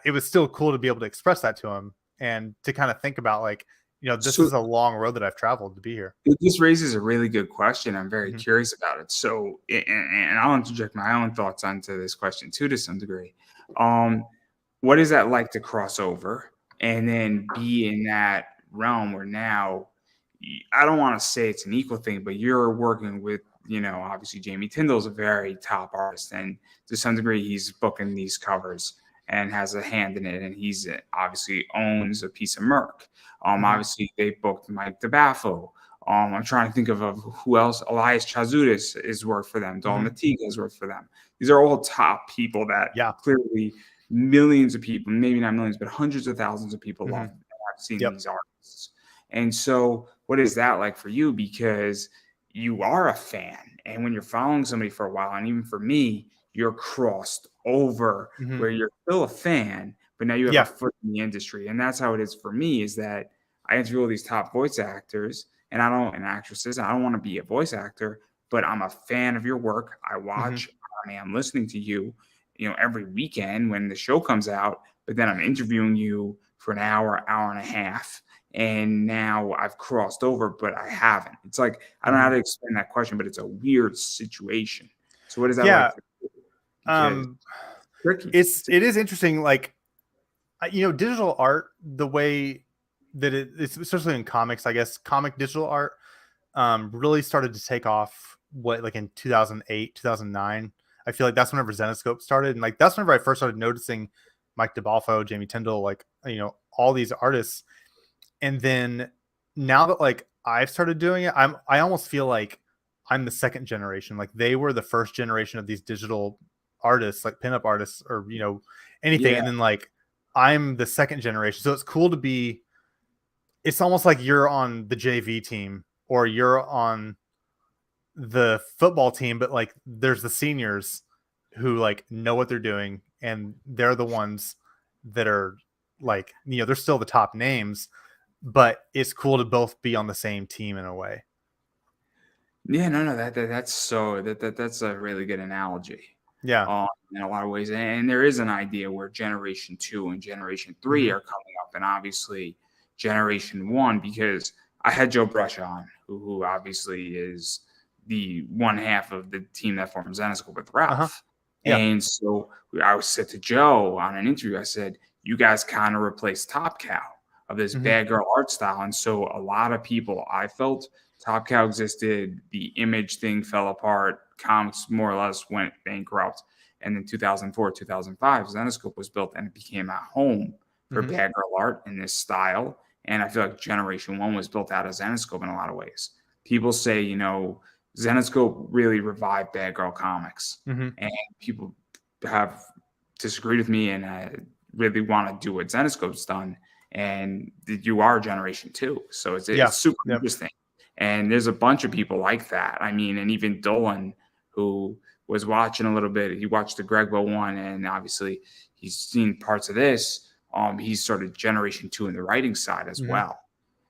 it was still cool to be able to express that to him and to kind of think about like, this so is a long road that I've traveled to be here. it just raises a really good question. I'm very Mhm. curious about it. So, and I'll interject my own thoughts onto this question too, to some degree. Um, what is that like to cross over and then be in that realm where now I don't want to say it's an equal thing, but you're working with, obviously Jamie Tyndall's a very top artist, and to some degree he's booking these covers and has a hand in it, and he's obviously owns a piece of Merc. Mhm. Obviously they booked Mike DeBaffo. I'm trying to think of who else. Elias Chazudis has worked for them. Dal Mhm. Matiga has worked for them. These are all top people that Yeah. clearly millions of people, maybe not millions, but hundreds of thousands of people love Mm-hmm. and have seen Yep. these artists. And so, what is that like for you? Because you are a fan, and when you're following somebody for a while, and even for me, you're crossed over Mm-hmm. where you're still a fan, but now you have a Yeah. foot in the industry. And that's how it is for me, is that I interview all these top voice actors and actresses. I don't want to be a voice actor, but I'm a fan of your work. I Mm-hmm. watch, I'm listening to you, every weekend when the show comes out, but then I'm interviewing you for an hour, hour and a half. And now I've crossed over, but I haven't. It's like, I don't know Mm-hmm. how to explain that question, but it's a weird situation. So what is that Yeah. like for you? Because Um, it's tricky. it is interesting. Like, digital art, the way that it's especially in comics, I guess, comic digital art, really started to take off like in 2008, 2009. I feel like that's whenever Zenescope started, and like that's whenever I first started noticing Mike DeBalfo, Jamie Tyndall, like all these artists. And then now that like I've started doing it, I almost feel like I'm the second generation. Like they were the first generation of these digital artists, like pinup artists, or anything. Yeah. And then like I'm the second generation. So it's cool to be. It's almost like you're on the JV team or you're on the football team, but like there's the seniors who like know what they're doing, and they're the ones that are like they're still the top names, but it's cool to both be on the same team in a way. Yeah, no, that's a really good analogy. Yeah. In a lot of ways, and there is an idea where Generation 2 and Generation 3 Mm-hmm. are coming up, and obviously Generation 1, because I had Joe Brush on, who obviously is the one half of the team that forms Zenescope with Uh-huh. Ralph. Yeah. And so I said to Joe on an interview, I said, you guys kind of replaced Top Cow of this Mm-hmm. bad girl art style. And so a lot of people, I felt, Top Cow existed, the image thing fell apart, comics more or less went bankrupt. And in 2004, 2005, Zenescope was built and it became a home for Mm-hmm. bad girl art in this style. And I feel like Generation 1 was built out of Zenescope in a lot of ways. People say, Zenescope really revived bad girl comics. Mm-hmm. And people have disagreed with me and really want to do what Zenescope's done. And you are Generation 2. So it's Yeah. super Yep. interesting. And there's a bunch of people like that. I mean, and even Dolan, who was watching a little bit, he watched the Gregbo one, and obviously he's seen parts of this. He's sort of Generation 2 in the writing side as Mm-hmm. well.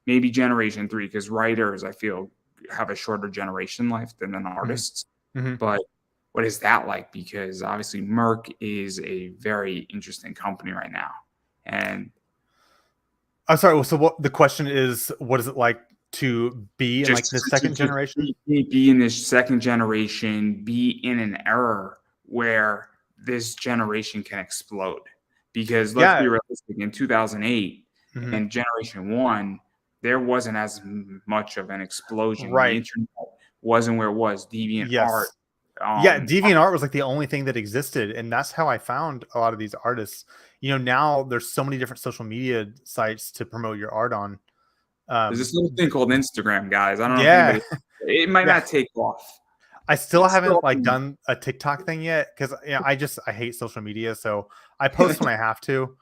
Maybe Generation 3, because writers, I feel, have a shorter generation life than artists. Mm-hmm. But what is that like? Because obviously Merc is a very interesting company right now. And I'm sorry. So what the question is, what is it like to be in like the second generation? be in this second generation, be in an era where this generation can explode. Because let's be realistic, in 2008 Mm-hmm. and Generation 1, there wasn't as much of an explosion. Right. The internet wasn't where it was. Deviant Yes. art. DeviantArt was like the only thing that existed, and that's how I found a lot of these artists. Now there's so many different social media sites to promote your art on. There's this little thing called Instagram, guys. I don't know if anybody. It might not take off. I still haven't like done a TikTok thing yet because I hate social media, so I post when I have to,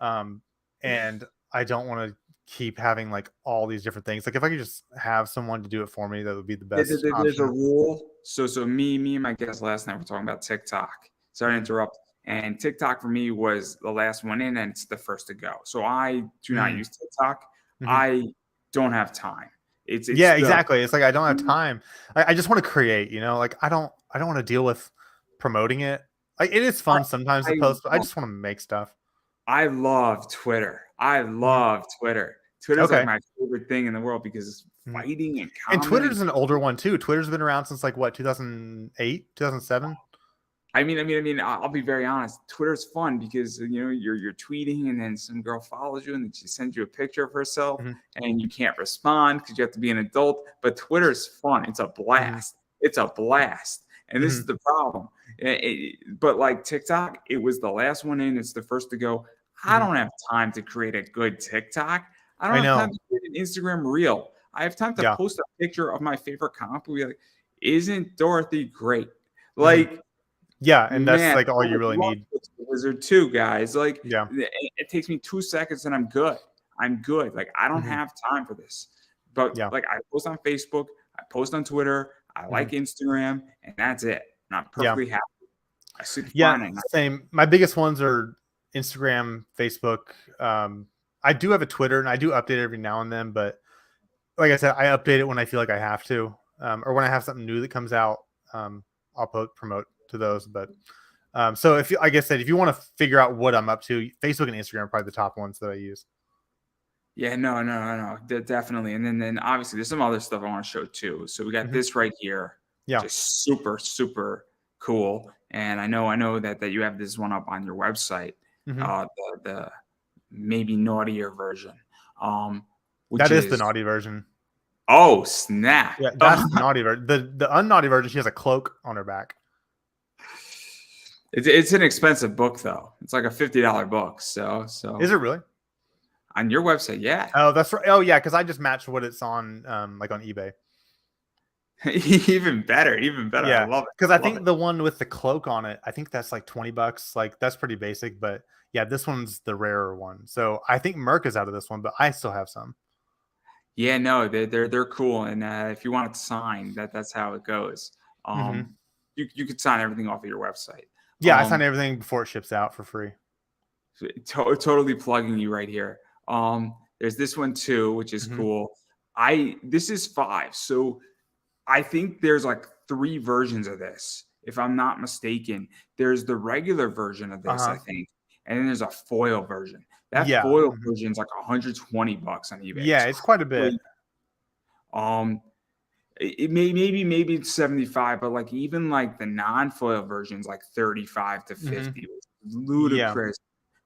and I don't want to keep having like all these different things. Like if I could just have someone to do it for me, that would be the best. There's a rule. So me and my guest last night were talking about TikTok. Sorry to interrupt. And TikTok for me was the last one in, and it's the first to go. So I do not use TikTok. Mm-hmm. I don't have time. It's exactly. It's like I don't have time. I just want to create. Like I don't want to deal with promoting it. Like it is fun sometimes to post, but I just want to make stuff. I love Twitter. I love Twitter. Twitter's like my favorite thing in the world because it's fighting and commenting. And Twitter's an older one too. Twitter's been around since like what, 2008, 2007? I mean, I'll be very honest. Twitter's fun because you're tweeting and then some girl follows you and then she sends you a picture of herself and you can't respond because you have to be an adult. But Twitter's fun. It's a blast. It's a blast. And this is the problem. But like TikTok, it was the last one in. It's the first to go. I don't have time to create a good TikTok. I don't have time to create an Instagram reel. I have time to post a picture of my favorite comic and be like, isn't Dorothy great? Like, Yeah, and that's Man, like all I you would really love need. to go to Wizard too, guys. Like Yeah. it takes me 2 seconds and I'm good. I'm good. Like I don't Hmm. have time for this. But Yeah. like I post on Facebook, I post on Twitter, I Hmm. like Instagram, and that's it. And I'm Yeah. perfectly happy. I sleep Yeah. fine at night. Same. My biggest ones are Instagram, Facebook. I do have a Twitter, and I do update it every now and then. But like I said, I update it when I feel like I have to, or when I have something new that comes out. I'll promote to those. But so if you, like I said, if you want to figure out what I'm up to, Facebook and Instagram are probably the top ones that I use. Yeah, no, definitely. And then obviously there's some other stuff I want to show too. So we got Hmm. this right here, Yeah. just super, super cool. And I know that you have this one up on your website, Hmm. uh, the maybe naughtier version, um, which That is the is naughty version. oh snap. Yeah, that's the naughty version. The unnaughty version, she has a cloak on her back. It's an expensive book though. It's like a $50 book. Is it really? On your website, yeah. Oh, that's right. Oh, yeah, because I just matched what it's on, like on eBay. Even better, even better. I Yeah, love it. because I Love think it. the one with the cloak on it, I think that's like $20. Like that's pretty basic, but yeah, this one's the rarer one. So I think Merc is out of this one, but I still have some. Yeah, no, they're cool, and if you want it signed, that's how it goes. Hmm. You could sign everything off of your website. Yeah, I sign everything before it ships out for free. Totally plugging you right here. There's this one too, which is Hmm. cool. This is 5, so I think there's like 3 versions of this, if I'm not mistaken. There's the regular version of Uh this, I huh. think, and then there's a foil version. That Yeah. foil Hmm. version is like $120 on eBay. Yeah, It's it's quite a bit. crazy. Um, maybe it's 75, but like even like the non-foil versions, like 35 to Hmm. 50, it's Yeah. ludicrous.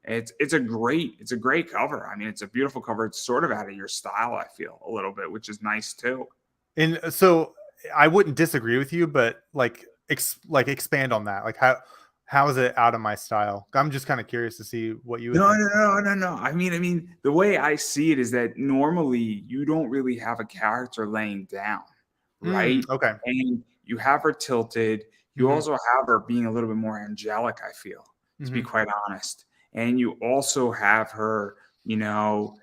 It's a great cover. I mean, it's a beautiful cover. It's sort of out of your style, I feel a little bit, which is nice too. And so I wouldn't disagree with you, but like expand on that. Like how is it out of my style? I'm just kind of curious to see what you would No, think. no, no, no, no. I mean, the way I see it is that normally you don't really have a character laying down, right? Okay. And you have her tilted. You Hmm. also have her being a little bit more angelic, I feel, to be Hmm. quite honest. And you also have her, you know,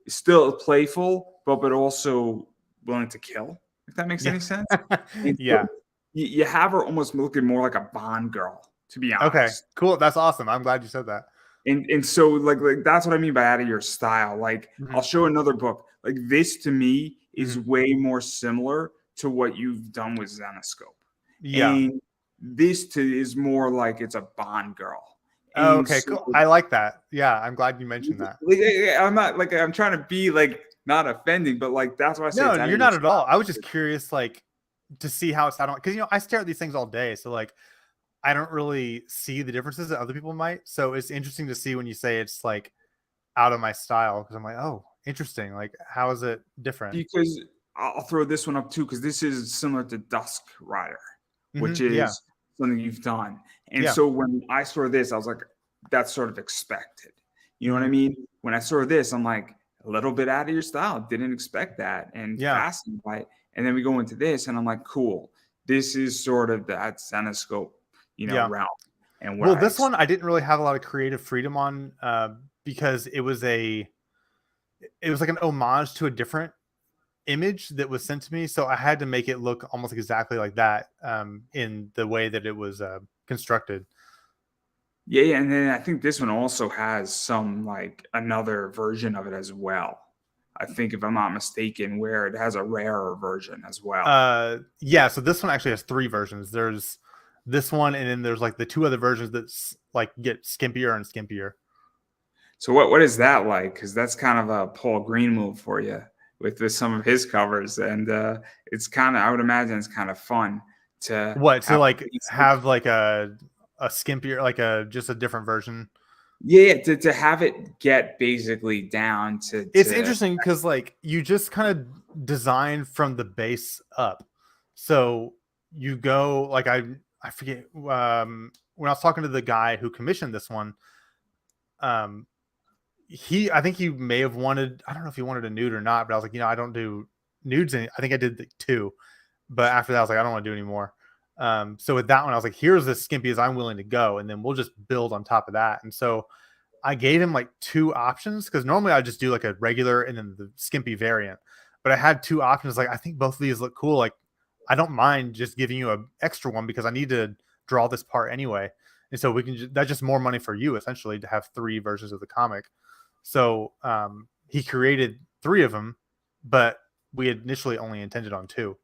still playful, but also willing to kill, if that makes Yeah. any sense. And so Yeah. you have her almost looking more like a Bond girl, to be Okay. honest. Cool. That's awesome. I'm glad you said that. And so like that's what I mean by out of your style. Like I'll Hmm. show another book. Like this to me is Hmm. way more similar to what you've done with Zenescope. Yeah. And this is more like it's a Bond girl. Oh, And okay. so Cool. I like that. Yeah. I'm glad you mentioned that. like, I'm not like I'm trying to be like not offending, but like that's why I say No, it's out of you're your not at all. style. I was just curious, like, to see how it's out on because I stare at these things all day. So like I don't really see the differences that other people might. So it's interesting to see when you say it's like out of my style because I'm like, oh, interesting. Like, how is it different? Because I'll throw this one up too, because this is similar to Dusk Rider, which Yeah. is something you've done. And Yeah. so when I saw this, I was like, that's sort of expected. You know what I Hmm. mean? When I saw this, I'm like, a little bit out of your style. Didn't expect that and Yeah. fascinated by it. And then we go into this, and I'm like, cool. This is sort of that Zenescope, Yeah. realm and what Well, I this one expect. I didn't really have a lot of creative freedom on because it was like an homage to a different image that was sent to me. So I had to make it look almost exactly like that in the way that it was constructed. Yeah, and then I think this one also has some like another version of it as well. I think if I'm not mistaken, where it has a rarer version as well. Yeah, so this one actually has 3 versions. There's this one, and then there's like the 2 other versions that's like get skimpier and skimpier. So what is that like? Because that's kind of a Paul Green move for you with some of his covers, and it's kind of I would imagine it's kind of fun to What to have. like have like a skimpier, like a just a different version. Yeah, to have it get basically down It's to interesting because like you just kind of design from the base up. So you go like I forget when I was talking to the guy who commissioned this one, um I think he may have wanted, I don't know if he wanted a nude or not, but I was like, I don't do nudes. I think I did 2, but after that I was like, I don't want to do any more. So with that one, I was like, here's as skimpy as I'm willing to go, and then we'll just build on top of that. And so I gave him like 2 options, because normally I just do like a regular and then the skimpy variant. But I had 2 options. Like, I think both of these look cool. Like, I don't mind just giving you an extra one because I need to draw this part anyway. And so we can that's just more money for you essentially to have 3 versions of the comic. So he created 3 of them, but we initially only intended on 2.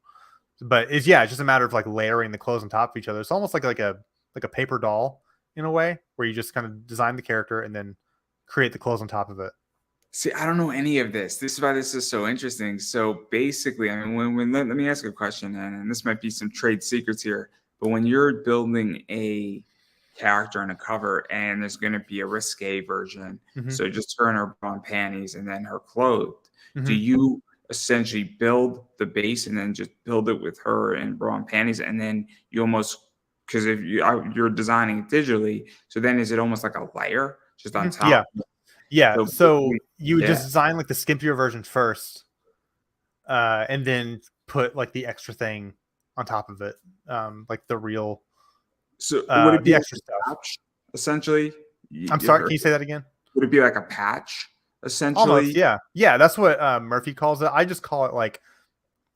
But it's just a matter of like layering the clothes on top of each other. It's almost like a paper doll in a way, where you just kind of design the character and then create the clothes on top of it. See, I don't know any of this. This is why this is so interesting. So basically, I mean, let me ask you a question, and this might be some trade secrets here, but when you're building a character on a cover and there's going to be a risque version, Mm-hmm. so just her in her bra and panties and then her clothed, do Mm-hmm. you essentially build the base and then just build it with her in bra and panties, and then you almost, because if you're designing it digitally, so then is it almost like a layer just on Mm-hmm. Yeah. top? Yeah. So So basically, you would yeah. just design like the skimpier version first, and then put like the extra thing on top of it, like the real, So would it be the like extra a stuff. patch, essentially? I'm You sorry. heard Can you it. say that again? Would it be like a patch, Almost. essentially? Yeah. Yeah. That's what Murphy calls it. I just call it like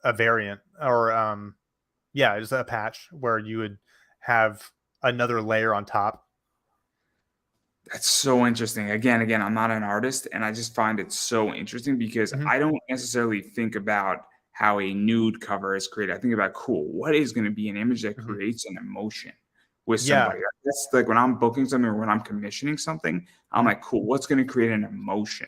a variant, or just a patch where you would have another layer on top. That's so interesting. Again, I'm not an artist, and I just find it so interesting because Mm-hmm. I don't necessarily think about how a nude cover is created. I think about, cool, what is going to be an image that Mm-hmm. creates an emotion with Yeah. somebody? That's like when I'm booking something or when I'm commissioning something, I'm Mm-hmm. like, cool, what's going to create an emotion?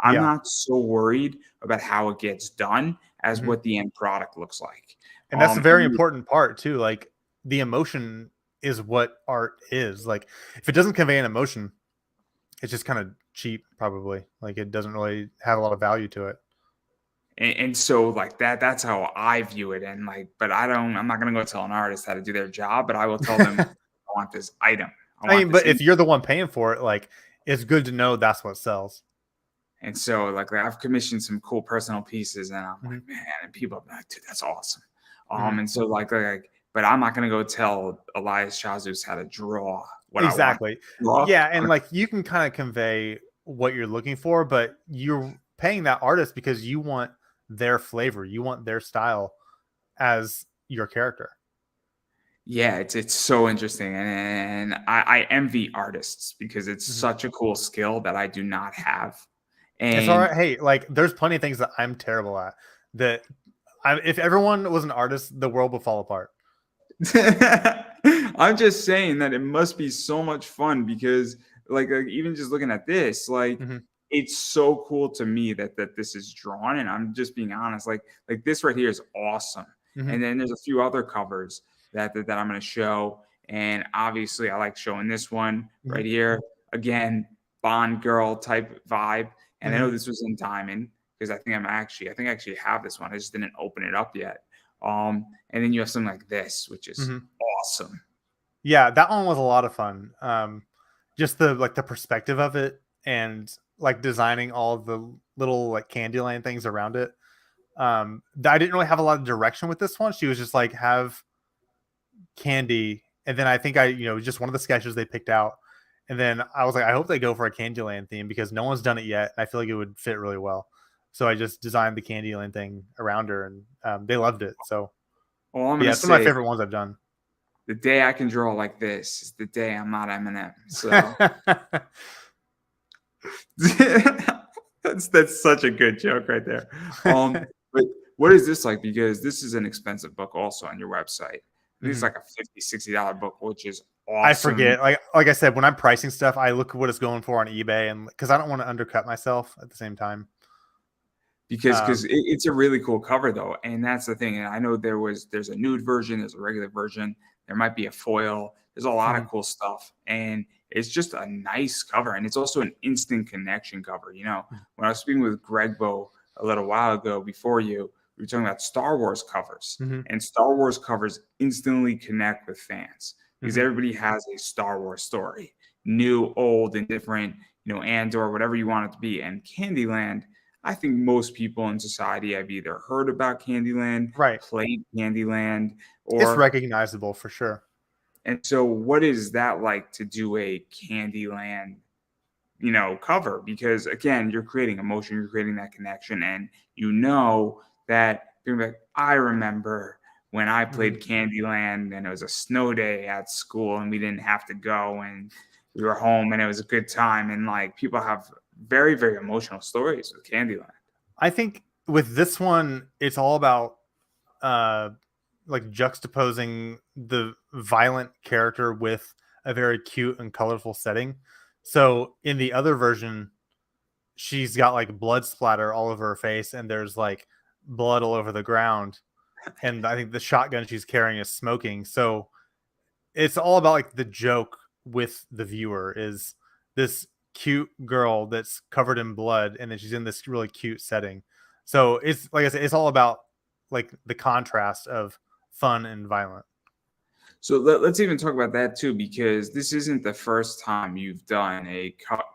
I'm Yeah. not so worried about how it gets done as Mm-hmm. what the end product looks like. And that's a very And important part too. Like, the emotion is what art is. Like, if it doesn't convey an emotion, it's just kind of cheap, probably. Like, it doesn't really have a lot of value to it. And so like that's how I view it. And like, but I'm not gonna go tell an artist how to do their job, but I will tell them I want this item. I I want mean, this but if image. you're the one paying for it, like, it's good to know that's what sells. And so like I've commissioned some cool personal pieces and I'm Mm-hmm. like, man, and people are like, dude, that's awesome. Mm-hmm. And so but I'm not gonna go tell Elias Chazus how to draw what I want Exactly. to draw. Yeah, and like, you can kind of convey what you're looking for, but you're paying that artist because you want their flavor, you want their style as your character. Yeah, it's so interesting, and I envy artists because it's Mhm. such a cool skill that I do not have. It's all And right. Hey, like, there's plenty of things that I'm terrible at. That if everyone was an artist, the world would fall apart. I'm just saying that it must be so much fun because even just looking at this, like Hmm. it's so cool to me that this is drawn, and I'm just being honest, like this right here is awesome. Hmm. And then there's a few other covers that I'm going to show, and obviously I like showing this one Hmm. right here again, Bond girl type vibe. And I know Hmm. this was in diamond because I think I actually have this one. I just didn't open it up yet. And then you have something like this, which is Hmm. awesome. Yeah, that one was a lot of fun. Just the perspective of it, and like designing all the little like Candyland things around it. I didn't really have a lot of direction with this one. She was just like, have candy, and then I think just one of the sketches they picked out, and then I was like, I hope they go for a Candyland theme because no one's done it yet, and I feel like it would fit really well. So I just designed the Candyland thing around her, and they loved it. So All I'm yeah, gonna it's one of my say, favorite ones I've done. the day I can draw like this is the day I'm not Eminem. So that's such a good joke right there. But what is this like? Because this is an expensive book also on your website. This is Mhm. like a $50-$60 book, which is I awesome. forget. Like I said, when I'm pricing stuff, I look at what it's going for on eBay, and because I don't want to undercut myself at the same time. Because Um, it's a really cool cover though, and that's the thing. And I know there's a nude version, there's a regular version, there might be a foil, there's a lot of mhm. cool stuff, and it's just a nice cover, and it's also an instant connection cover. When I was speaking with Greg Bo a little while ago before we were talking about Star Wars covers, Mhm. and Star Wars covers instantly connect with fans because Mhm. everybody has a Star Wars story, new, old, and different, Andor, whatever you want it to be. And Candyland, I think most people in society have either heard about Candyland, Right. played Candyland, It's or recognizable for sure. and so what is that like to do a Candyland, cover? Because again, you're creating emotion, you're creating that connection, and that you're like, I remember when I Mhm. played Candyland and it was a snow day at school and we didn't have to go and we were home and it was a good time. And like people have very, very emotional stories with Candyland. I think with this one, it's all about uh like juxtaposing the violent character with a very cute and colorful setting. So in the other version, she's got like blood splatter all over her face and there's like blood all over the ground. And I think the shotgun she's carrying is smoking. So it's all about like the joke with the viewer is this cute girl that's covered in blood and then she's in this really cute setting. So it's like I said, it's all about like the contrast of fun and violent. So let's even talk about that too, because this isn't the first time you've done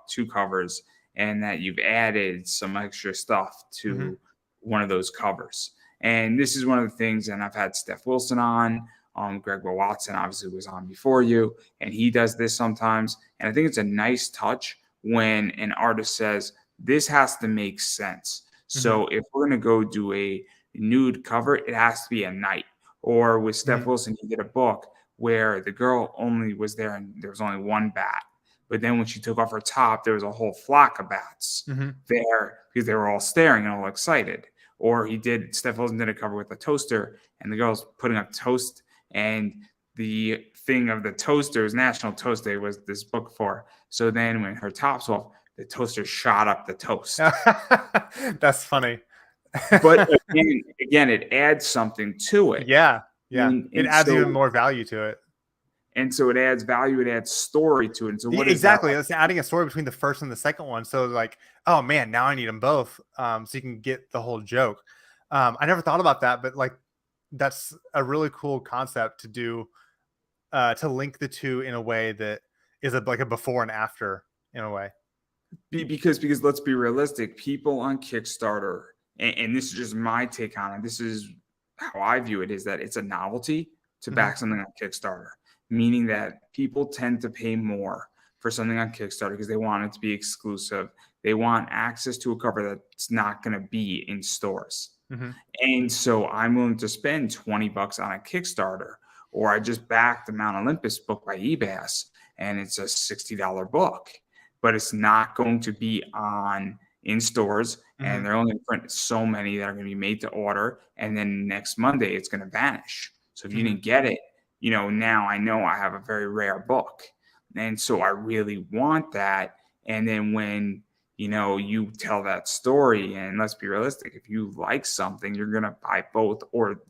two covers and that you've added some extra stuff Hmm. to one of those covers. And this is one of the things, and I've had Steph Wilson on, Greg Watson obviously was on before you, and he does this sometimes. And I think it's a nice touch when an artist says, this has to make sense. Hmm. So if we're going to go do a nude cover, it has to be a night. Or with Steph Hmm. Wilson, he did a book where the girl only was there and there was only one bat. But then when she took off her top, there was a whole flock of bats Hmm. there because they were all staring and all excited. Or Steph Wilson did a cover with a toaster and the girl's putting up toast and the thing of the toaster is National Toast Day was this book for. So then when her top's off, the toaster shot up the toast. That's funny. But again, it adds something to it. Yeah, yeah, And, it and adds even so more value to it. And so it adds value, it adds story to it. And so what is that Exactly. like? That's adding a story between the first and the second one. So like, oh man, now I need them both. So you can get the whole joke. I never thought about that, but like that's a really cool concept to do, to link the two in a way that is like a before and after in a way. Because let's be realistic, people on Kickstarter, and this is just my take on it. This is how I view it: is that it's a novelty to Hmm. back something on Kickstarter, meaning that people tend to pay more for something on Kickstarter because they want it to be exclusive. They want access to a cover that's not going to be in stores. Hmm. And so I'm willing to spend $20 on a Kickstarter, or I just backed the Mount Olympus book by eBass, and it's a $60 book, but it's not going to be on in stores, Hmm. and they're only printing so many that are going to be made to order, and then next Monday it's going to vanish. So if you Hmm. didn't get it, now I know I have a very rare book, and so I really want that. And then when you tell that story, and let's be realistic, if you like something, you're going to buy both, or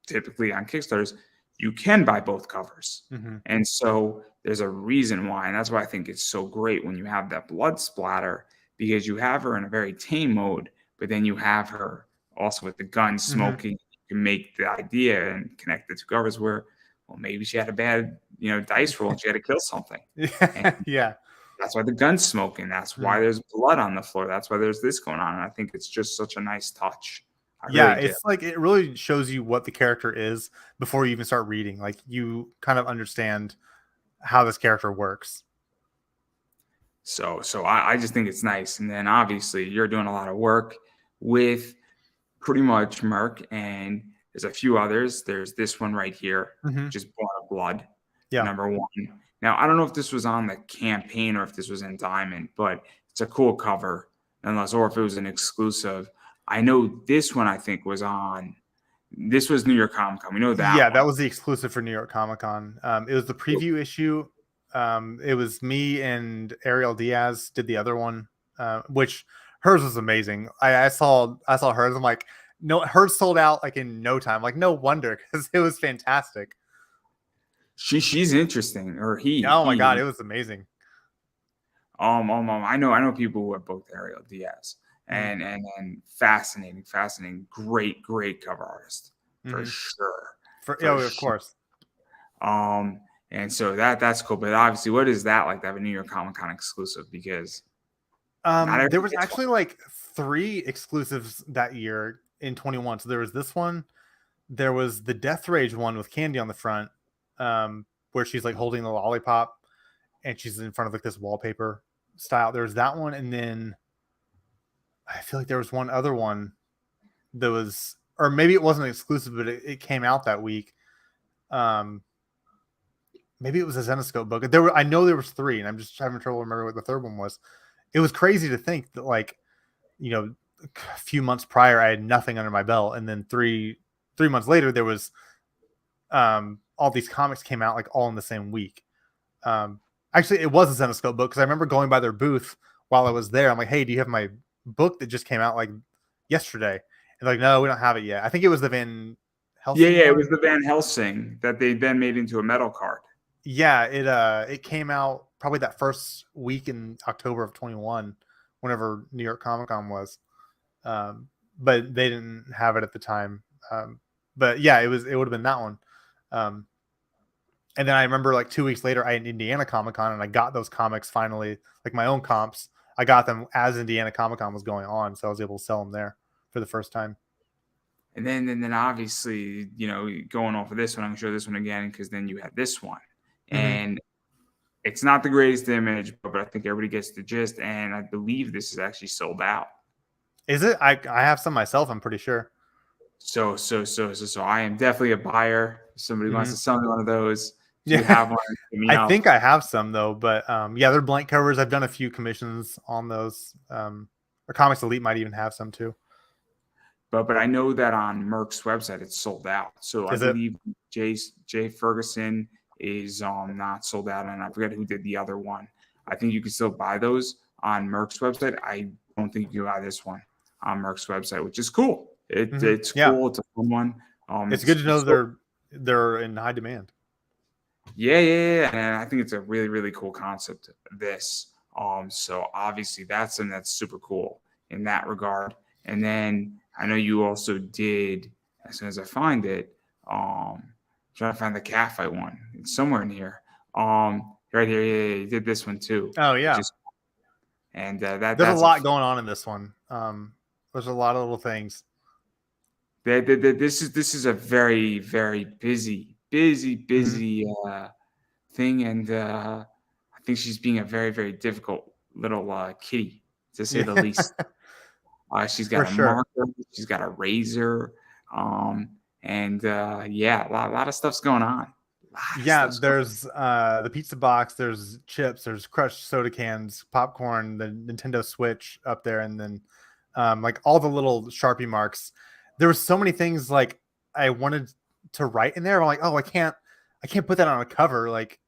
typically on Kickstarters, you can buy both covers. Hmm. And so there's a reason why. And that's why I think it's so great when you have that blood splatter, because you have her in a very tame mode, but then you have her also with the gun Hmm. smoking. You can make the idea and connect the two covers where, well, maybe she had a bad, dice roll and she had to kill something. And Yeah. Yeah. that's why the gun's smoking. That's why Mhm. there's blood on the floor. That's why there's this going on. And I think it's just such a nice touch. I Yeah, really do. it's like it really shows you what the character is before you even start reading. Like you kind of understand how this character works. So I just think it's nice. And then obviously you're doing a lot of work with pretty much Merc, and there's a few others. There's this one right here, Hmm. which is Born of Blood, Yeah. number one. Now I don't know if this was on the campaign or if this was in Diamond, but it's a cool cover, nonetheless, or if it was an exclusive. I know this one I think was on. This was New York Comic Con. We know that Yeah, one. that was the exclusive for New York Comic Con. It was the preview issue. It was me and Ariel Diaz did the other one, which hers was amazing. I saw hers. I'm like, no, hers sold out like in no time. Like no wonder because it was fantastic. She's interesting, or Oh my god, he. it was amazing. I know people who are both Ariel Diaz, Mm-hmm. and fascinating, great cover artist for Mm-hmm. sure, For for oh, of sure. course. And so that's cool. But obviously, what is that like to have a New York Comic Con exclusive? Because not There everybody was gets one. actually like 3 exclusives that year in 21. So there was this one, there was the Death Rage one with Candy on the front, where she's like holding the lollipop and she's in front of like this wallpaper style. There was that one, and then I feel like there was one other one that was, or maybe it wasn't exclusive, but it came out that week. Maybe it was a Zenescope book. I know there was 3, and I'm just having trouble remembering what the third one was. It was crazy to think that, like, you know, a few months prior I had nothing under my belt, and then three months later there was all these comics came out like all in the same week. Actually, it was a Zenescope book because I remember going by their booth while I was there. I'm like, hey, do you have my book that just came out like yesterday? And they're like, no, we don't have it yet. I think it was the Van Helsing. Yeah, it was the Van Helsing that they then made into a metal card. Yeah, it came out probably that first week in October of 21, whenever New York Comic Con was. But they didn't have it at the time. But yeah, it would have been that one. And then I remember like 2 weeks later, I had Indiana Comic Con, and I got those comics finally, like my own comps. I got them as Indiana Comic Con was going on, so I was able to sell them there for the first time. And then obviously, you know, going off of this one, I'm gonna show this one again because then you had this one, and it's not the greatest image, but I think everybody gets the gist. And I believe this is actually sold out. Is it? I have some myself, I'm pretty sure. So I am definitely a buyer. If somebody wants to sell me one of those, if you Yeah. have one, give me I out. think I have some though, but yeah, they're blank covers. I've done a few commissions on those. Or Comics Elite might even have some too. But I know that on Merc's website it's sold out. So Is I it? believe Jay Ferguson is not sold out, and I forget who did the other one. I think you can still buy those on Merc's website. I don't think you can buy this one on Merc's website, which is cool. It's Yeah. cool. It's a fun one. It's good to know they're in high demand. Yeah. And I think it's a really, really cool concept, this. So obviously that's something that's super cool in that regard. And then I know you also did, as soon as I find it, trying to find the cat fight one. It's somewhere in here. Right here, yeah, you did this one too. Oh yeah. And there's that's a lot going on in this one. There's a lot of little things. This is a very, very busy thing, and I think she's being a very, very difficult little kitty, to say the least. She's got marker, she's got a razor, and yeah, a lot of stuff's going on. There's the pizza box, there's chips, there's crushed soda cans, popcorn, the Nintendo Switch up there, and then like all the little Sharpie marks. There were so many things like I wanted to write in there. I'm like, oh, I can't put that on a cover. Like,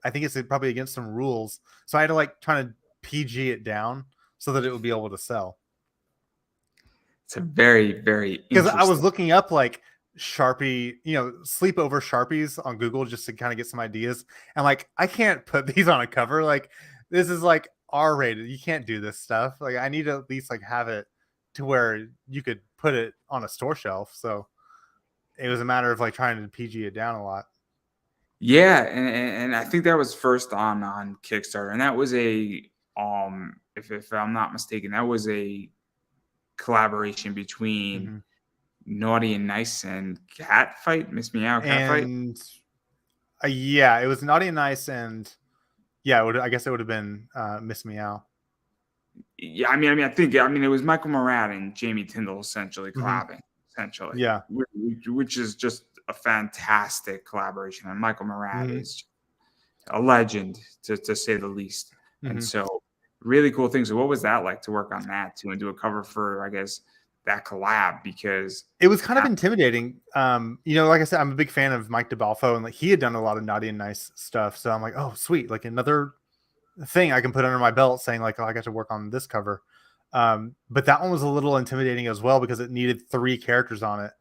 I think it's probably against some rules. So I had to like try to PG it down so that it would be able to sell. It's a very, very, because I was looking up like Sharpie, sleepover Sharpies on Google just to kind of get some ideas. And like, I can't put these on a cover. Like, this is like R-rated. You can't do this stuff. Like, I need to at least like have it to where you could put it on a store shelf. So it was a matter of like trying to PG it down a lot. Yeah, and I think that was first on Kickstarter, and that was a if I'm not mistaken, that was a collaboration between Naughty and Nice and Cat Fight, Miss Meow Cat Fight. Yeah, it was Naughty and Nice, and yeah, I guess it would have been Miss Meow. Yeah, I mean, it was Michael Morat and Jamie Tyndall essentially collabing, essentially. Yeah, which is just a fantastic collaboration, and Michael Morat is a legend to say the least. And so, really cool things. So, what was that like to work on that too, and do a cover for, I guess, that collab? Because it was kind of intimidating. Like I said, I'm a big fan of Mike DeBalfo, and like he had done a lot of Naughty and Nice stuff. So I'm like, oh, sweet, like another thing I can put under my belt saying like, oh, I got to work on this cover. But that one was a little intimidating as well because it needed 3 characters on it,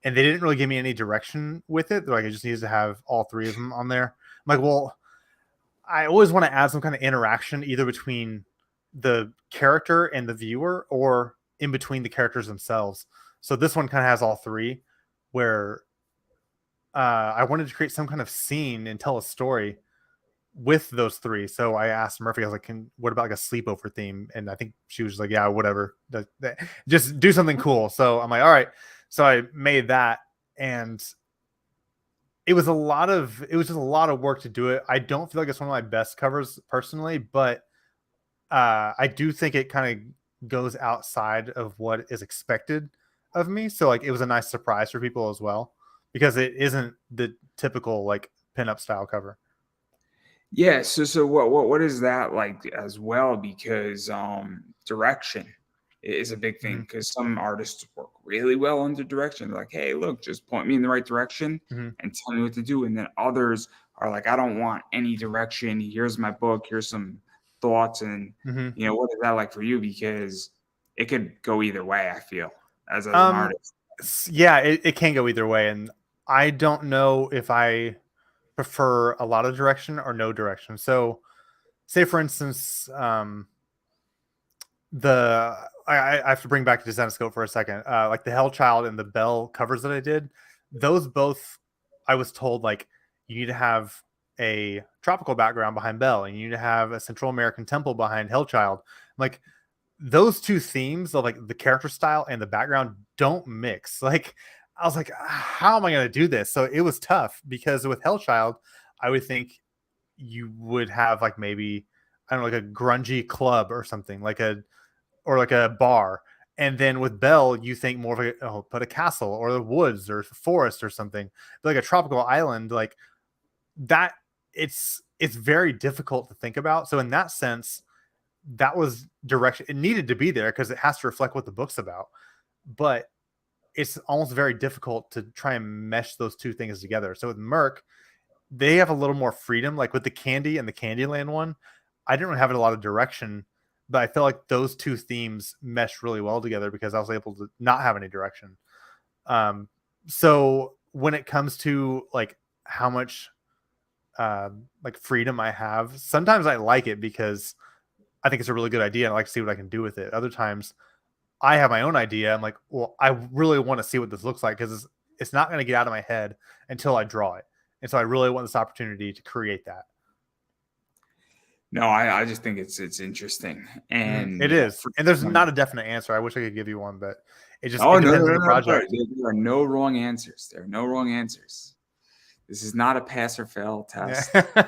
and they didn't really give me any direction with it. They're like, I just needed to have all 3 of them on there. I'm like, well, I always want to add some kind of interaction either between the character and the viewer or in between the characters themselves. So this one kind of has all 3, where I wanted to create some kind of scene and tell a story with those three. So I asked Murphy, I was like, what about like a sleepover theme? And I think she was like, yeah, whatever. Just do something cool. So I'm like, all right. So I made that, and it was just a lot of work to do it. I don't feel like it's one of my best covers personally, but I do think it kind of goes outside of what is expected of me. So like it was a nice surprise for people as well, because it isn't the typical like pinup style cover. Yeah, so what is that like as well? Because direction is a big thing Hmm. because some artists work really well under direction. They're like, hey, look, just point me in the right direction Hmm. and tell me what to do. And then others are like, I don't want any direction. Here's my book. Here's some thoughts. And Hmm. what is that like for you? Because it could go either way, I feel, as an Um, artist. yeah, it can go either way, and I don't know if I prefer a lot of direction or no direction. So, say for instance, the I have to bring back to Zenescope for a second. Like the Hell Child and the Bell covers that I did, those both I was told like you need to have a tropical background behind Bell, and you need to have a Central American temple behind Hell Child. Like those two themes of like the character style and the background don't mix. Like I was like, how am I going to do this? So it was tough because with Hellchild, I would think you would have like maybe I don't know, like a grungy club or something, like a bar. And then with Bell, you think more of put a castle or the woods or forest or something. But like a tropical island, like that, it's very difficult to think about. So in that sense, that was direction. It needed to be there because it has to reflect what the book's about. But it's almost very difficult to try and mesh those two things together. So with Merc, they have a little more freedom. Like with the Candy and the Candyland one, I didn't really have a lot of direction, but I felt like those two themes meshed really well together because I was able to not have any direction. Um, so when it comes to like how much like freedom I have, sometimes I like it because I think it's a really good idea and I like to see what I can do with it. Other times I have my own idea. I'm like, well, I really want to see what this looks like because it's not going to get out of my head until I draw it. And so I really want this opportunity to create that. No, I just think it's interesting. And It is. for And there's someone. not a definite answer. I wish I could give you one, but Oh, it no, no, depends on no, the no, no. project. There are no wrong answers. There are no wrong answers. This is not a pass or fail test. Yeah.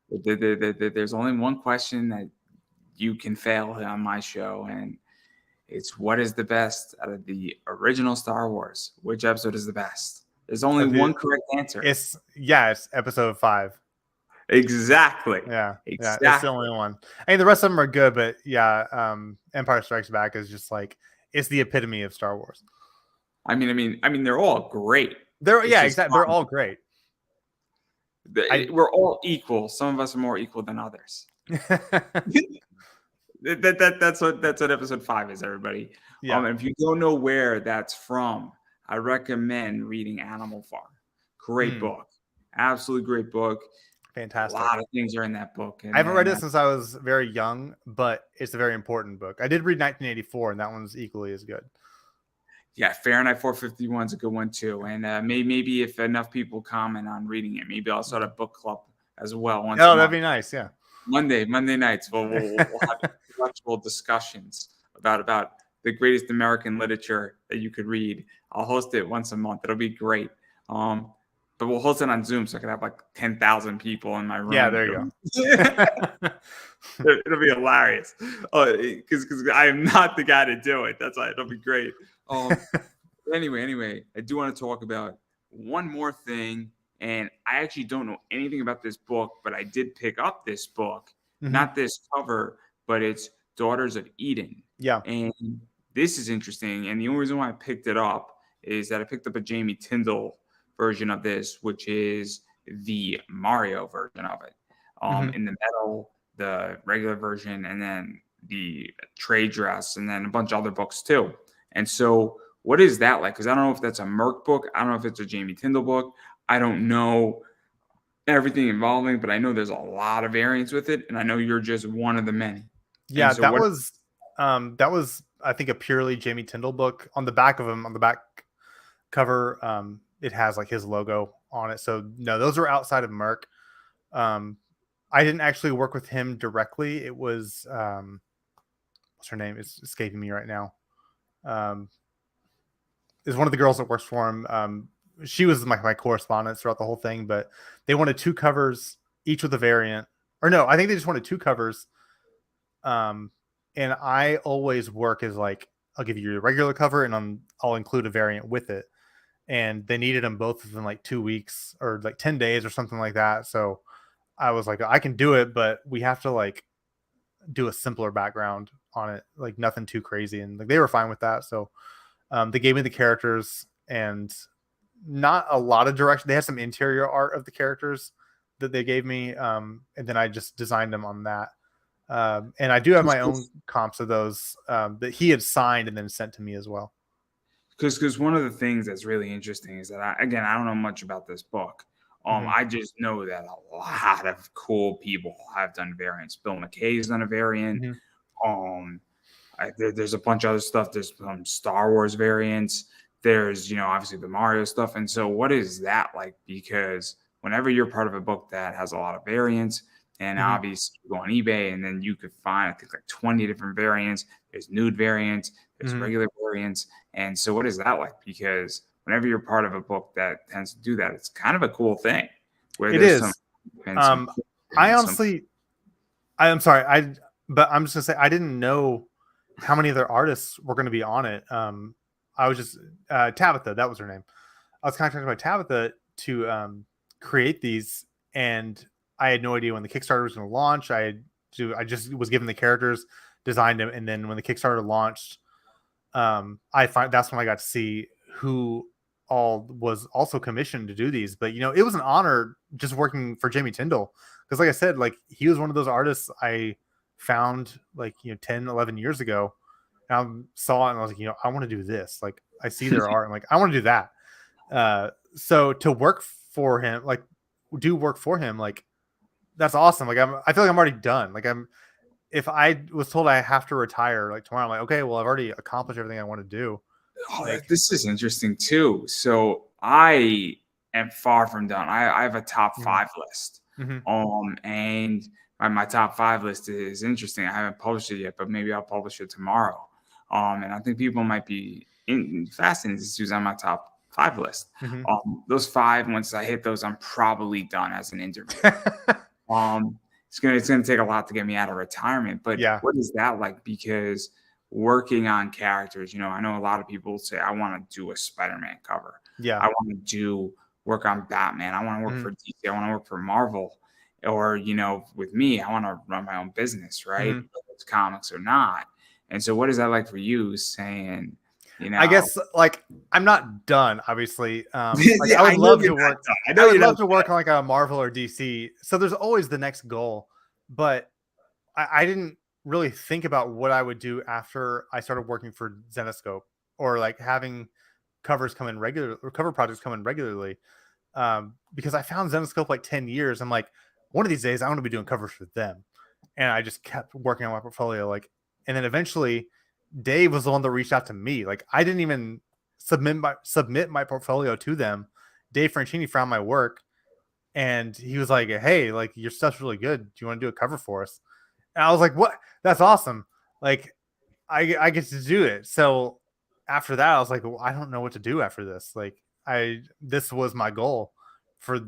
There's only one question that you can fail on my show, and it's what is the best out of the original Star Wars? Which episode is the best? There's only one correct answer. It's episode 5. Exactly. Yeah. Yeah. It's the Exactly. only one. I mean, the rest of them are good, but yeah, Empire Strikes Back is just like it's the epitome of Star Wars. They're all great. It's Yeah, just exactly. They're all great. I we're all equal. Some of us are more equal than others. That's what episode 5 is, everybody. Yeah. And if you don't know where that's from, I recommend reading Animal Farm. Great book, absolutely great book. A Fantastic. lot of things are in that book. I haven't read it since I was very young, but it's a very important book. I did read 1984, and that one's equally as good. Yeah, Fahrenheit 451 is a good one too. And maybe if enough people comment on reading it, maybe I'll start a book club as well once a Oh, that'd month. be nice. Yeah. Monday nights, we'll have intellectual discussions about the greatest American literature that you could read. I'll host it once a month. It'll be great. But we'll host it on Zoom so I can have like 10,000 people in my room. Yeah, there you go. It'll be hilarious. Because I am not the guy to do it. That's why it'll be great. Anyway, I do want to talk about one more thing. And I actually don't know anything about this book, but I did pick up this book, not this cover, but it's Daughters of Eden. Yeah. And this is interesting. And the only reason why I picked it up is that I picked up a Jamie Tyndall version of this, which is the Mario version of it. In the metal, the regular version, and then the trade dress, and then a bunch of other books too. And so what is that like? Because I don't know if that's a Merc book. I don't know if it's a Jamie Tyndall book. I don't know everything involving, but I know there's a lot of variants with it, and I know you're just one of the many. Yeah, so that was I think a purely Jamie Tyndall book. On the back of him, on the back cover, it has like his logo on it. So no, those are outside of Merc. I didn't actually work with him directly. It was what's her name? It's escaping me right now. Is one of the girls that works for him. She was my correspondent throughout the whole thing, but they wanted 2 covers, each with a variant. Or no, I think they just wanted 2 covers. And I always work as like, I'll give you a regular cover and I'll include a variant with it. And they needed them both within like 2 weeks or like 10 days or something like that. So I was like, I can do it, but we have to like do a simpler background on it, like nothing too crazy. And like they were fine with that. So they gave me the characters and not a lot of direction. They had some interior art of the characters that they gave me. And then I just designed them on that. And I do have my own comps of those that he had signed and then sent to me as well. Because one of the things that's really interesting is that I don't know much about this book. I just know that a lot of cool people have done variants. Bill McKay's done a variant. There's a bunch of other stuff. There's some Star Wars variants. There's, obviously the Mario stuff. And so what is that like? Because whenever you're part of a book that has a lot of variants, and obviously you go on eBay and then you could find, I think, like 20 different variants. There's nude variants, there's regular variants. And so what is that like? Because whenever you're part of a book that tends to do that, it's kind of a cool thing. It is. I honestly, I'm sorry. But I'm just gonna say I didn't know how many other artists were going to be on it. I was just Tabitha, that was her name. I was contacted by Tabitha to create these, and I had no idea when the Kickstarter was going to launch. I just was given the characters, designed them, and then when the Kickstarter launched, that's when I got to see who all was also commissioned to do these. But it was an honor just working for Jamie Tyndall, because like I said, like he was one of those artists I found like 10, 11 years ago, and I saw it and I was like, I want to do this. Like I see their art, I'm like, I want to do that. So to work for him, like do work for him, like that's awesome. Like I feel like I'm already done. Like if I was told I have to retire like tomorrow, I'm like, okay, well I've already accomplished everything I want to do. This is interesting too. So I am far from done. I have a top 5 list. And my top 5 list is interesting. I haven't published it yet, but maybe I'll publish it tomorrow. And I think people might be fascinated to see who's on my top 5 list. Those 5, once I hit those, I'm probably done as an interview. It's gonna take a lot to get me out of retirement. But what is that like? Because working on characters, I know a lot of people say, I want to do a Spider-Man cover. I want to work on Batman. I want to work for DC. I want to work for Marvel. Or, with me, I want to run my own business, right? Whether it's comics or not. And so what is that like for you saying, I guess like I'm not done, obviously. Like, I would love to work. I would love to work on like a Marvel or DC. So there's always the next goal, but I didn't really think about what I would do after I started working for Zenescope, or like having covers come in regular, or cover projects come in regularly. Because I found Zenescope like 10 years. I'm like, one of these days I want to be doing covers for them. And I just kept working on my portfolio. Like, and then eventually Dave was the one that reached out to me. Like I didn't even submit my portfolio to them. Dave Franchini found my work and he was like, hey, like your stuff's really good. Do you want to do a cover for us? And I was like, what? That's awesome. Like I get to do it. So after that, I was like, well, I don't know what to do after this. Like this was my goal for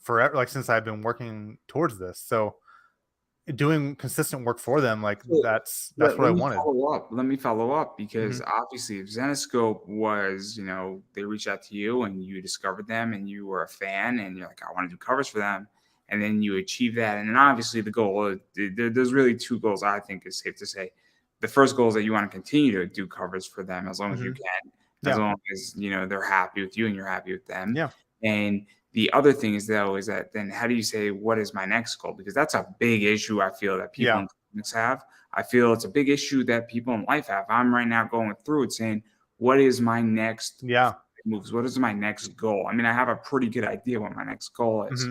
forever, like since I've been working towards this. So doing consistent work for them, like that's what I wanted. Let me follow up because obviously if Zenescope was, they reached out to you and you discovered them and you were a fan and you're like, I want to do covers for them. And then you achieve that. And then obviously the goal, there's really 2 goals I think is safe to say. The first goal is that you want to continue to do covers for them as long as you can, as long as, they're happy with you and you're happy with them. Yeah. And the other thing is that then how do you say, what is my next goal? Because that's a big issue I feel that people in comics have. I feel it's a big issue that people in life have. I'm right now going through it saying, what is my next moves? What is my next goal? I mean, I have a pretty good idea what my next goal is.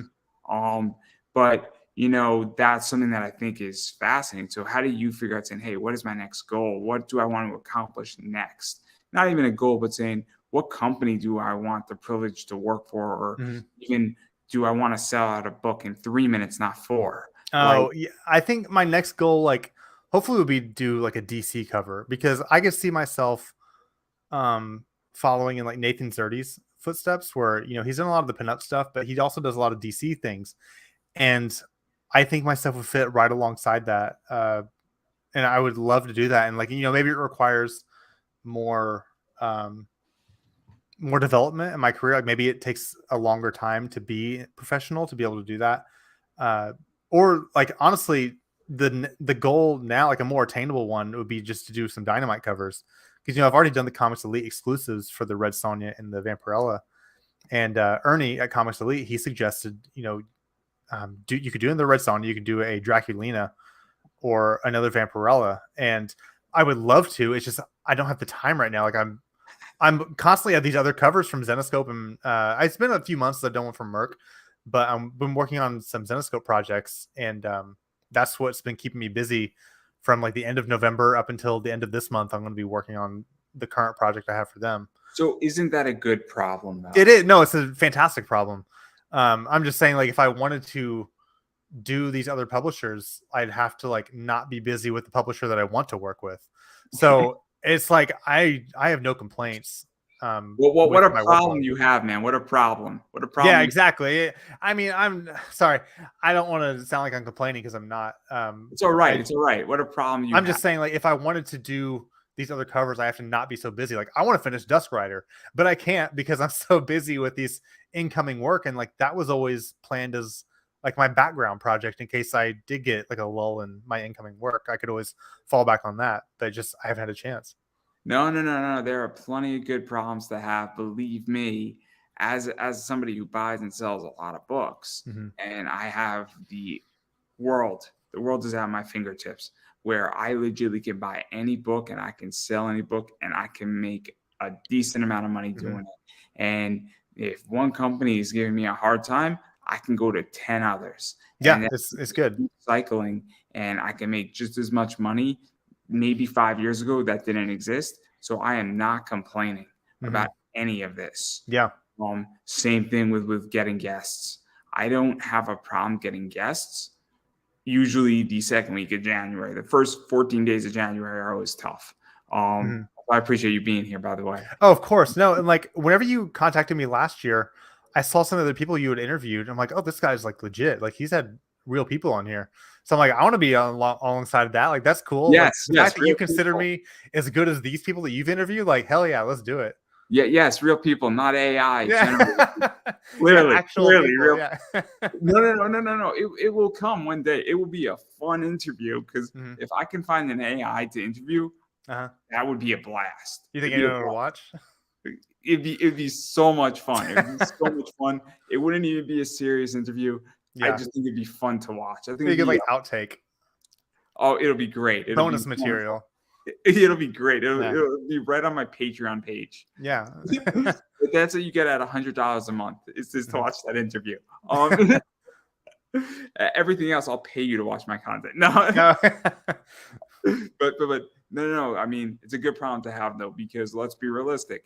But that's something that I think is fascinating. So how do you figure out saying, hey, what is my next goal? What do I want to accomplish next? Not even a goal, but saying, what company do I want the privilege to work for? Or even do I want to sell out a book in 3 minutes, not 4? Like, Oh, yeah. I think my next goal, like, hopefully would be do like a DC cover, because I could see myself um following in like Nathan Zerdy's footsteps, where he's done a lot of the pinup stuff, but he also does a lot of DC things. And I think my stuff would fit right alongside that. And I would love to do that. And like, maybe it requires more um more development in my career. Like maybe it takes a longer time to be professional to be able to do that. Uh, or like honestly, the goal now, like a more attainable one, would be just to do some Dynamite covers, because I've already done the Comics Elite exclusives for the Red Sonja and the Vampirella. And Ernie at Comics Elite, he suggested you could do in the Red Sonja, you could do a Draculina or another Vampirella, and I would love to. It's just I don't have the time right now. Like I'm constantly at these other covers from Zenescope, and it's been a few months that I've done one from Merc, but I've been working on some Zenescope projects, and that's what's been keeping me busy from like the end of November up until the end of this month. I'm going to be working on the current project I have for them. so isn't that a good problem though? It is. No, it's a fantastic problem. I'm just saying, like, if I wanted to do these other publishers, I'd have to like not be busy with the publisher that I want to work with. So it's like I have no complaints. Well, what With a my problem workload. you have, man. What a problem. What a Yeah, problem. exactly. I mean, I'm sorry. I don't want to sound like I'm complaining, because I'm not. It's all right. It's all right. What a problem you I'm have. just saying, like, if I wanted to do these other covers, I have to not be so busy. Like, I want to finish Dusk Rider, but I can't because I'm so busy with these incoming work. And like that was always planned as like my background project in case I did get like a lull in my incoming work. I could always fall back on that. But just I haven't had a chance. No, no, no, no. There are plenty of good problems to have. Believe me, as somebody who buys and sells a lot of books, Mm-hmm. and I have the world is at my fingertips, where I legitimately can buy any book and I can sell any book and I can make a decent amount of money doing it. And if one company is giving me a hard time, I can go to 10 others. Yeah, And it's good. keep cycling, and I can make just as much money. Maybe 5 years ago that didn't exist. So I am not complaining about any of this. Yeah. Same thing with getting guests. I don't have a problem getting guests. Usually the second week of January, the first 14 days of January are always tough. I appreciate you being here, by the way. Oh, of course. No, and like whenever you contacted me last year, I saw some of the people you had interviewed. I'm like, oh, this guy's like legit. Like he's had real people on here. So I'm like, I want to be alongside of that. Like that's cool. Yes, like, the yes, fact that real you consider people. me as good as these people that you've interviewed, like hell yeah, let's do it. Yeah, yes, real people, not AI. Generated. Yeah, yeah, Clearly, actual clearly, people. real. Yeah. No, no, no, no, no, no. It will come one day. It will be a fun interview because if I can find an AI to interview, that would be a blast. You think It'd be a anyone would watch? it'd be so much fun. It'd be so much fun. It wouldn't even be a serious interview. I Yeah. just think it'd be fun to watch. I think You it'd could be like outtake it'll be great. It'll bonus be material. It'll be great. Yeah. It'll be right on my Patreon page. Yeah. But that's what you get at $100 a month. Is just to watch that interview. Everything else, I'll pay you to watch my content. No, No. but no. I mean, it's a good problem to have though, because let's be realistic.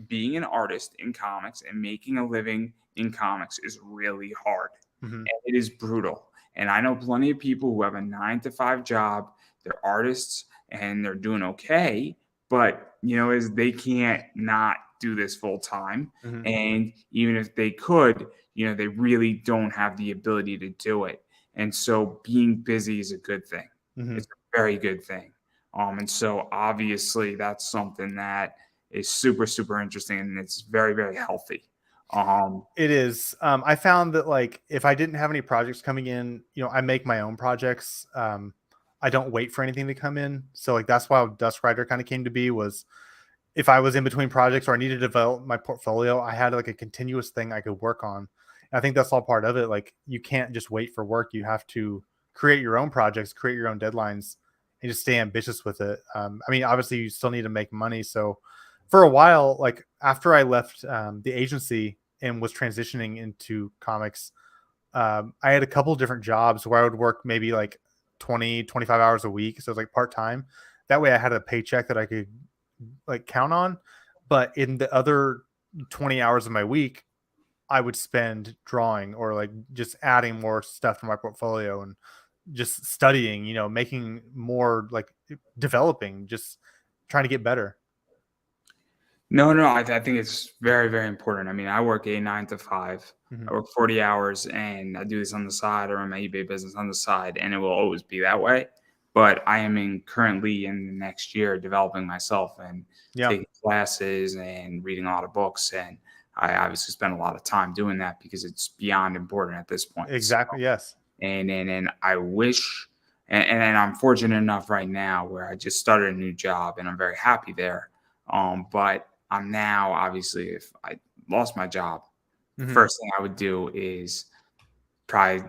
Being an artist in comics and making a living in comics is really hard. And it is brutal. And I know plenty of people who have a 9-to-5 job. They're artists and they're doing okay, but is they can't not do this full time. And even if they could, they really don't have the ability to do it. And so being busy is a good thing. It's a very good thing. And so obviously that's something that is super, super interesting, and it's very, very healthy. It is. I found that like if I didn't have any projects coming in, I make my own projects. I don't wait for anything to come in. So like that's why Dusk Rider kind of came to be, was if I was in between projects or I needed to develop my portfolio, I had like a continuous thing I could work on. And I think that's all part of it. Like you can't just wait for work. You have to create your own projects, create your own deadlines, and just stay ambitious with it. I mean, obviously you still need to make money. So for a while, like after I left the agency and was transitioning into comics, I had a couple different jobs where I would work maybe like 20, 25 hours a week. So it was like part-time. That way I had a paycheck that I could like count on. But in the other 20 hours of my week, I would spend drawing or like just adding more stuff to my portfolio and just studying, making more, like developing, just trying to get better. No, I think it's very, very important. I mean, I work a 9 to 5. Hmm. I work 40 hours and I do this on the side or my eBay business on the side, and it will always be that way. But I am currently in the next year developing myself and Yeah, taking classes and reading a lot of books. And I obviously spend a lot of time doing that because it's beyond important at this point. So, exactly. Yes. and I wish, and I'm fortunate enough right now where I just started a new job and I'm very happy there. But I'm now obviously, if I lost my job, the Hmm. first thing I would do is probably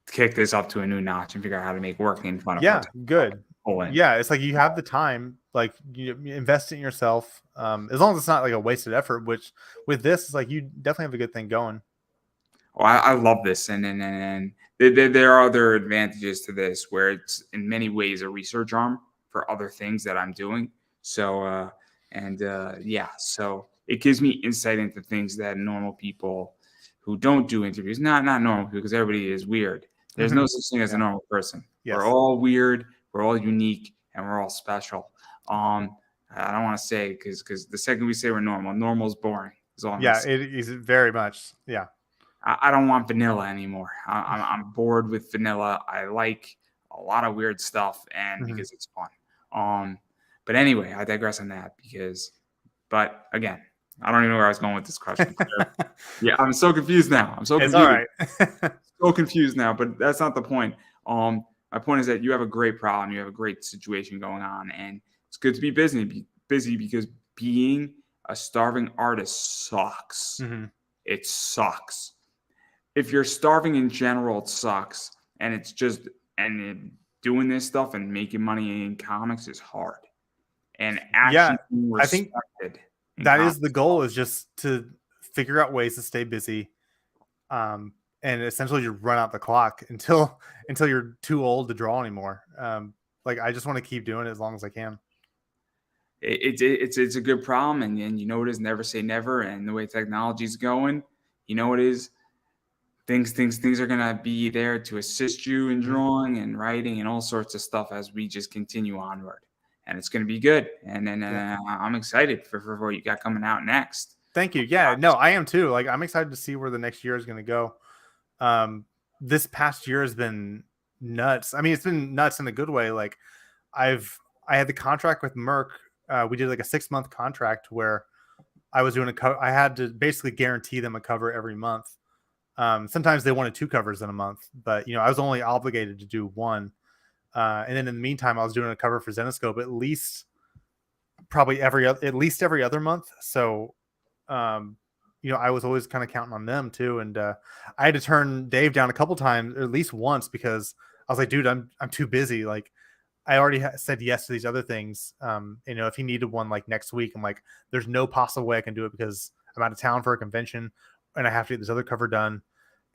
kick this up to a new notch and figure out how to make working fun of part Yeah, good. pull in. Yeah, it's like you have the time, like you invest in yourself. As long as it's not like a wasted effort, which with this, it's like you definitely have a good thing going. Oh, I love this, and there are other advantages to this where it's in many ways a research arm for other things that I'm doing. So yeah, so it gives me insight into things that normal people who don't do interviews, not normal people, because everybody is weird. There's Hmm. no such thing as a Yeah. normal person. We're Yes. all weird, we're all unique, and we're all special. I don't want to say because the second we say we're normal, normal's boring. Is all I'm gonna Yeah, say. it is very much. Yeah. I don't want vanilla anymore. I'm bored with vanilla. I like a lot of weird stuff, and Hmm. because it's fun. Um, but anyway, I digress on that but again, I don't even know where I was going with this question. Yeah, I'm so confused now. I'm so It's all confused, right. so confused now. But that's not the point. My point is that you have a great problem. You have a great situation going on, and it's good to be busy because being a starving artist sucks. Hmm. It sucks. If you're starving in general, it sucks. And it's just doing this stuff and making money in comics is hard. And Yeah, actually being I think respected in that comics is the is hard. goal, is just to figure out ways to stay busy, um, and essentially you run out the clock until you're too old to draw anymore. Like I just want to keep doing it as long as I can. It's a good problem, and you know it is. Never say never. And the way technology's going, you know it is. Things are gonna be there to assist you in Mhm. drawing and writing and all sorts of stuff as we just continue onward. And it's gonna be good. And then Yeah. I'm excited for what you got coming out next. Thank you. Yeah, no, I am too. Like I'm excited to see where the next year is going to go. Um, this past year has been nuts. I mean, it's been nuts in a good way. Like I had the contract with Merc. We did like a 6-month contract where I was doing I had to basically guarantee them a cover every month. Sometimes they wanted 2 covers in a month, but I was only obligated to do one. And then in the meantime, I was doing a cover for Zenescope at least every other month. So, um, I was always kind of counting on them too. And I had to turn Dave down a couple times, or at least once, because I was like, dude, I'm too busy. Like I already said yes to these other things. If he needed one like next week, I'm like, there's no possible way I can do it because I'm out of town for a convention and I have to get this other cover done.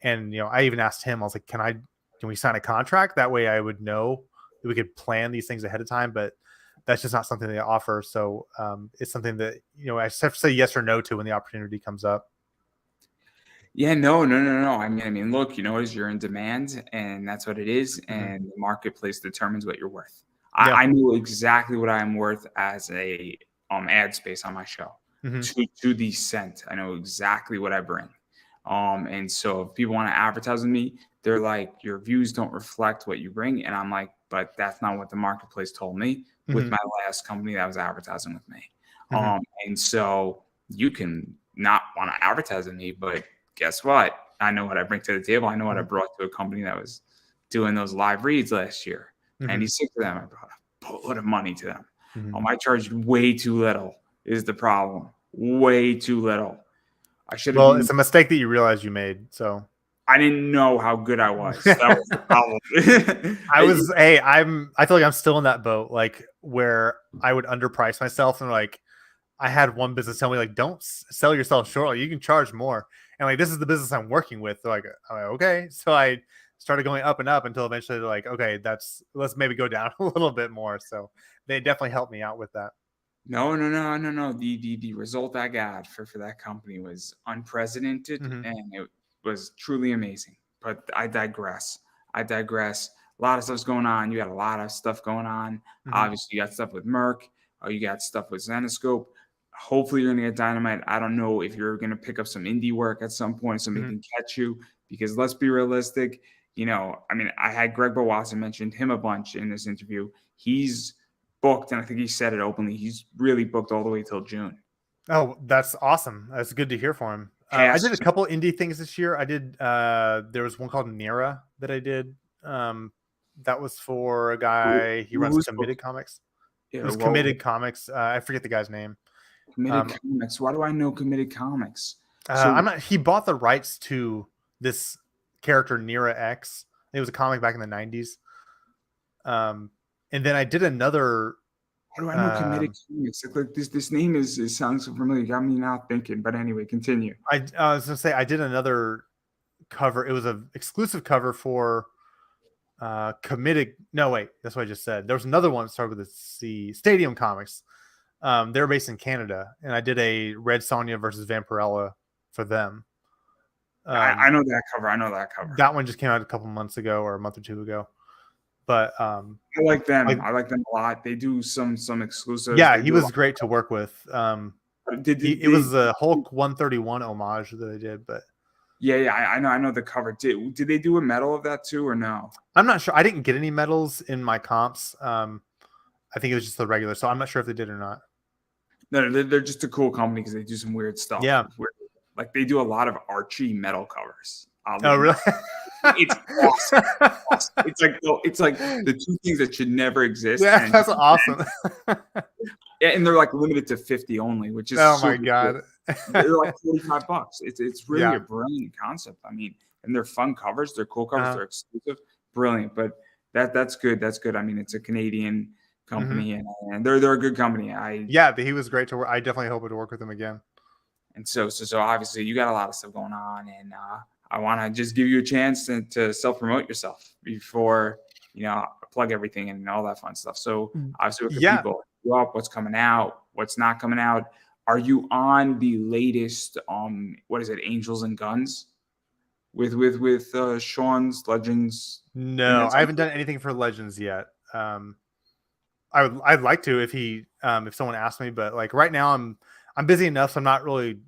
And I even asked him, I was like, can we sign a contract? That way I would know that we could plan these things ahead of time. But that's just not something they offer. So it's something that, I just have to say yes or no to when the opportunity comes up. Yeah, no. I mean, look, you're in demand, and that's what it is, Hmm. and the marketplace determines what you're worth. Yeah. I know exactly what I'm worth as a ad space on my show Hmm. to the cent. I know exactly what I bring. And so if people want to advertise with me, they're like, your views don't reflect what you bring, and I'm like, but that's not what the marketplace told me with Hmm. my last company that was advertising with me. Hmm. And so you can not want to advertise with me, but guess what? I know what I bring to the table. I know what I Hmm. brought to a company that was doing those live reads last year. Hmm. 96 of them, I brought a boatload of money to them. Hmm. I charged way too little is the problem. Way too little. I should have Well, been, it's a mistake that you realize you made. So I didn't know how good I was. That was the problem. I feel like I'm still in that boat, like where I would underprice myself, and like I had one business tell me like, don't sell yourself short. Like, you can charge more. And like, this is the business I'm working with. They're like, I'm like, okay. So I started going up and up until eventually they're like, okay, let's maybe go down a little bit more. So they definitely helped me out with that. No. The result I got for that company was unprecedented Hmm. and it was truly amazing. But I digress. a lot of stuff's going on. You got a lot of stuff going on. Obviously, you got stuff with Merc. You got stuff with Zenescope. Hopefully, you're going to get Dynamite. I don't know if you're going to pick up some indie work at some point, somebody can catch you. Because let's be realistic. I mean, I had Greg Bowassa mentioned him a bunch in this interview. He's booked, and I think he said it openly. He's really booked all the way till June. Oh, that's awesome. That's good to hear for him. I did a couple indie things this year. I did. There was one called Nira that I did. That was for a guy. He runs Committed Comics. It was Committed Comics. I forget the guy's name. Committed Comics. Why do I know Committed Comics? I'm not. He bought the rights to this character Nira X. It was a comic back in the 90s. And then I did another. How do I know Committed Comics? Like this name sounds so familiar. Got me now thinking. But anyway, continue. I was gonna say I did another cover. It was an exclusive cover for Committed. No, wait, that's what I just said. There was another one that started with the C. Stadium Comics. They're based in Canada, and I did a Red Sonja versus Vampirella for them. I know that cover. I know that cover. That one just came out a couple months ago or a month or two ago. But I like them. I like them a lot. They do some exclusives. Yeah, he was great to work with. It was a Hulk 131 homage that I did, but yeah, I know the cover. Did they do a medal of that too or no? I'm not sure. I didn't get any medals in my comps. I think it was just the regular, so I'm not sure if they did or not. No, they're just a cool company because they do some weird stuff. Yeah, like they do a lot of Archie metal covers. Oh, really? It's awesome. It's like the two things that should never exist. Yeah, that's awesome. Yeah, and they're like limited to 50 only, which is oh my god. They're like $45. It's really a brilliant concept. I mean, and they're fun covers. They're cool covers. They're exclusive. Brilliant. But that's good. That's good. I mean, it's a Canadian company, and they're a good company. He was great to work. I definitely hope to work with them again. And so obviously you got a lot of stuff going on, and I want to just give you a chance to self-promote yourself before, plug everything and all that fun stuff. So obviously with people up, what's coming out, what's not coming out. Are you on the latest, what is it, Angels and Guns with Sean's Legends? No, I haven't done anything for Legends yet. I'd like to if someone asked me, but like right now I'm busy enough, so I'm not really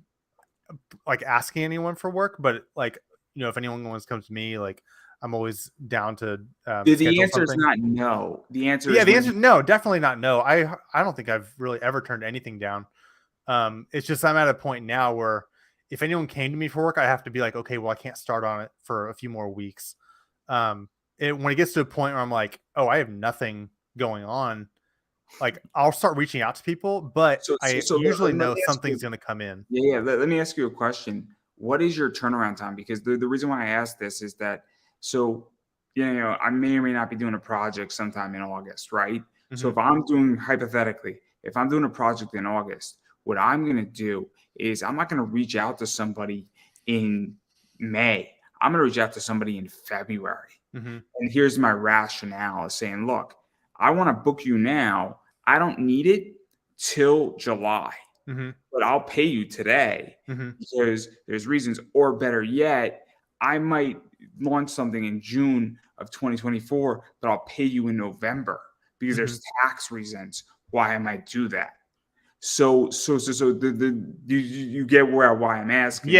like asking anyone for work, but like, if anyone wants to come to me, like I'm always down to the answer is not no. The answer is the answer no, definitely not no. I don't think I've really ever turned anything down. It's just I'm at a point now where if anyone came to me for work, I have to be like, okay, well, I can't start on it for a few more weeks. When it gets to a point where I'm like, oh, I have nothing going on, like I'll start reaching out to people, but I usually know something's going to come in. Yeah. Let me ask you a question. What is your turnaround time? Because the reason why I asked this is that, I may or may not be doing a project sometime in August, right? So if I'm doing a project in August, what I'm going to do is I'm not going to reach out to somebody in May. I'm going to reach out to somebody in February. And here's my rationale of saying, look, I want to book you now. I don't need it till July, but I'll pay you today because there's reasons. Or better yet, I might launch something in June of 2024, but I'll pay you in November because there's tax reasons why I might do that. So you get why I'm asking.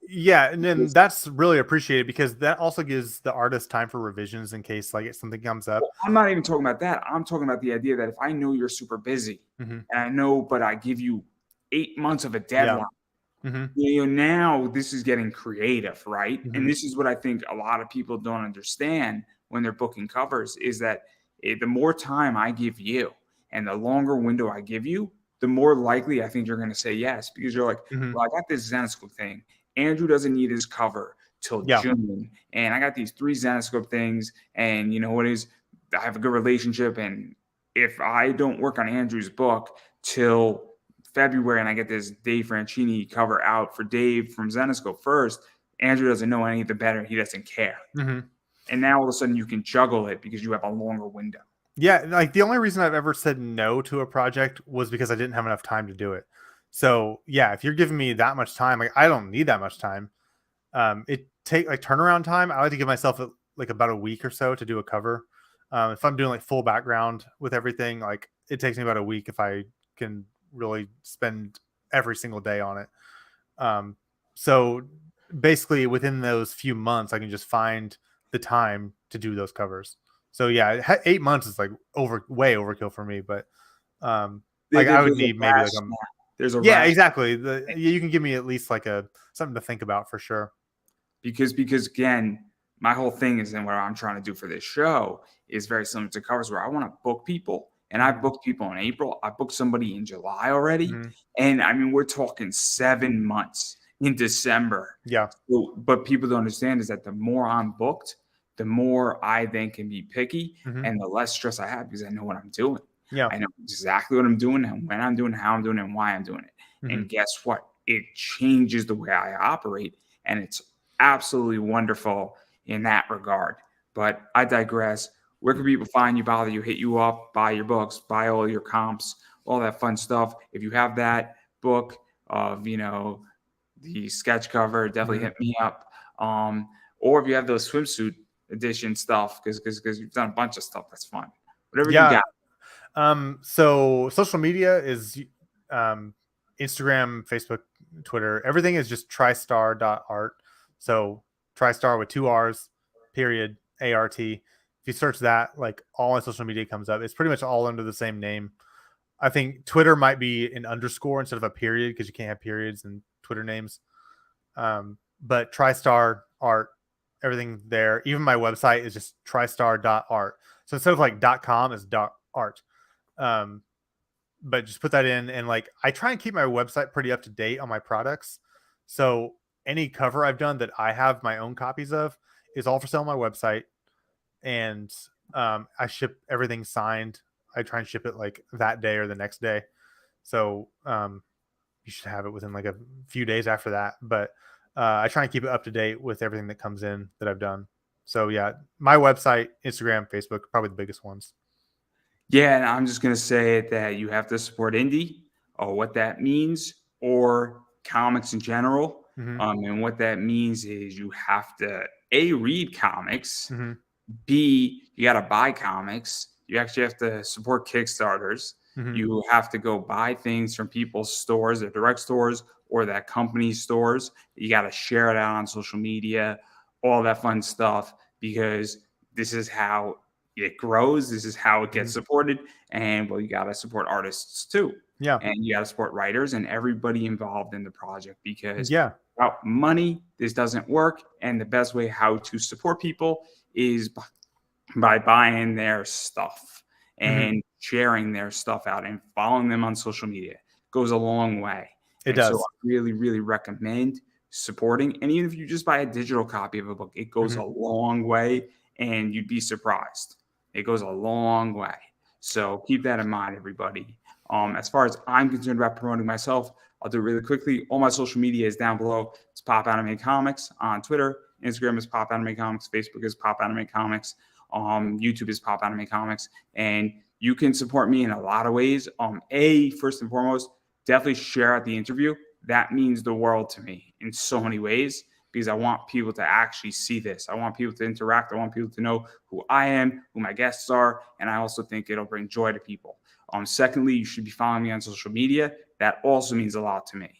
Yeah, and then that's really appreciated because that also gives the artist time for revisions in case like something comes up. Well, I'm not even talking about that. I'm talking about the idea that if I know you're super busy and I know, but I give you 8 months of a deadline, now this is getting creative, right? And this is what I think a lot of people don't understand when they're booking covers is that the more time I give you and the longer window I give you, the more likely I think you're going to say yes because you're like, well, I got this Zenescope thing. Andrew doesn't need his cover till June. And I got these 3 Zenescope things. And you know what is? I have a good relationship. And if I don't work on Andrew's book till February and I get this Dave Franchini cover out for Dave from Zenescope first, Andrew doesn't know any of the better. He doesn't care. And now all of a sudden you can juggle it because you have a longer window. Yeah. Like the only reason I've ever said no to a project was because I didn't have enough time to do it. So yeah, if you're giving me that much time, like I don't need that much time. It take like turnaround time. I like to give myself like about a week or so to do a cover. If I'm doing like full background with everything, like it takes me about a week if I can really spend every single day on it. So basically within those few months, I can just find the time to do those covers. So yeah, 8 months is like way overkill for me, but like I would There's a need maybe like rationale. There's a yeah, rationale. exactly. You can give me at least like something to think about for sure. Because again, my whole thing is, and what I'm trying to do for this show is very similar to covers, where I want to book people, and I Mhm, booked people in April. I booked somebody in July already, mhm. and I mean we're talking 7 months in December. Yeah. So, but people don't understand is that the more I'm booked, the more I then can be picky, Mhm. and the less stress I have because I know what I'm doing. Yeah. I know exactly what I'm doing and when I'm doing it, how I'm doing it, and why I'm doing it. Mhm. And guess what? It changes the way I operate, and it's absolutely wonderful in that regard. But I digress. Where can people find you, bother you, hit you up, buy your books, buy all your comps, all that fun stuff? If you have that book of, the sketch cover, definitely Mhm. hit me up. Or if you have those swimsuit edition stuff, because you've done a bunch of stuff that's fun. Whatever you Yeah. got. So social media is um, Instagram, Facebook, Twitter. Everything is just TriStarr.art. So TriStarr with two R's, period, ART. If you search that, like all my social media comes up. It's pretty much all under the same name. I think Twitter might be an underscore instead of a period because you can't have periods in Twitter names. But TriStarr art, everything there. Even my website is just TriStarr.art. So instead of like .com, it's .art. Um, but just put that in, and like I try and keep my website pretty up to date on my products. So any cover I've done that I have my own copies of is all for sale on my website, and I ship everything signed. I try and ship it like that day or the next day. So you should have it within like a few days after that. But I try and keep it up to date with everything that comes in that I've done. So yeah, my website, Instagram, Facebook, probably the biggest ones. Yeah, and I'm just gonna say that you have to support indie, or what that means, or comics in general. Hmm. And what that means is you have to read comics. Hmm. B, you got to buy comics. You actually have to support Kickstarters. Hmm. You have to go buy things from people's stores, their direct stores, or that company's stores. You got to share it out on social media, all that fun stuff, because this is how it grows. This is how it Hmm. gets supported. And well, you got to support artists too. Yeah. And you got to support writers and everybody involved in the project, because Yeah. without money, this doesn't work. And the best way how to support people is by buying their stuff Hmm. and sharing their stuff out and following them on social media. Goes a long way. It And so I does. really, really recommend supporting. And even if you just buy a digital copy of a book, it goes Hmm. a long way, and you'd be surprised. It goes a long way. So keep that in mind, everybody. As far as I'm concerned about promoting myself, I'll do it really quickly. All my social media is down below. It's Pop Anime Comics on Twitter. Instagram is Pop Anime Comics. Facebook is Pop Anime Comics. YouTube is Pop Anime Comics, and you can support me in a lot of ways. First and foremost, definitely share out the interview. That means the world to me in so many ways, because I want people to actually see this. I want people to interact. I want people to know who I am, who my guests are, and I also think it'll bring joy to people. Secondly, you should be following me on social media. That also means a lot to me.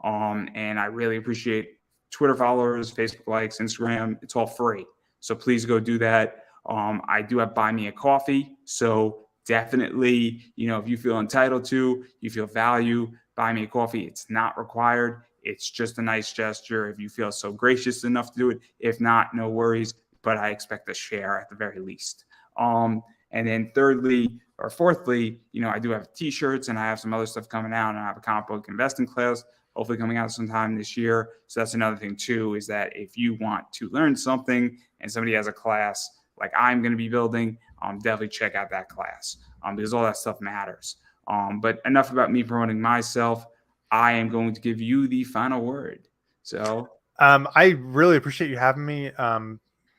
And I really appreciate Twitter followers, Facebook likes, Instagram. It's all free. So please go do that. I do have Buy Me a Coffee. So definitely, if you feel entitled to, you feel value, buy me a coffee. It's not required. It's just a nice gesture if you feel so gracious enough to do it. If not, no worries. But I expect a share at the very least. And then thirdly or fourthly, I do have t-shirts and I have some other stuff coming out, and I have a comic book investing class hopefully coming out sometime this year. So that's another thing too, is that if you want to learn something and somebody has a class like I'm going to be building, definitely check out that class, because all that stuff matters. But enough about me promoting myself. I am going to give you the final word. So I really appreciate you having me.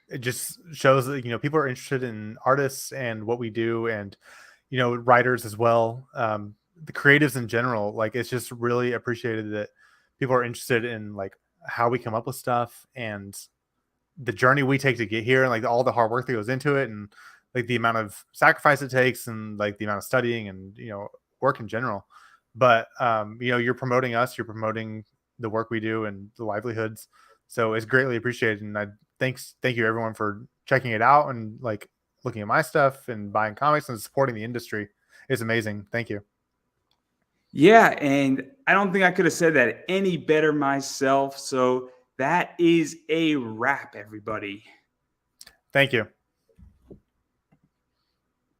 It just shows that people are interested in artists and what we do, and writers as well. The creatives in general, like it's just really appreciated that people are interested in like how we come up with stuff and the journey we take to get here, and like all the hard work that goes into it, and like the amount of sacrifice it takes and like the amount of studying and work in general. But you're promoting us, you're promoting the work we do and the livelihoods. So it's greatly appreciated. And thank you everyone for checking it out and like looking at my stuff and buying comics and supporting the industry. It's amazing. Thank you. Yeah, and I don't think I could have said that any better myself. So that is a wrap, everybody. Thank you.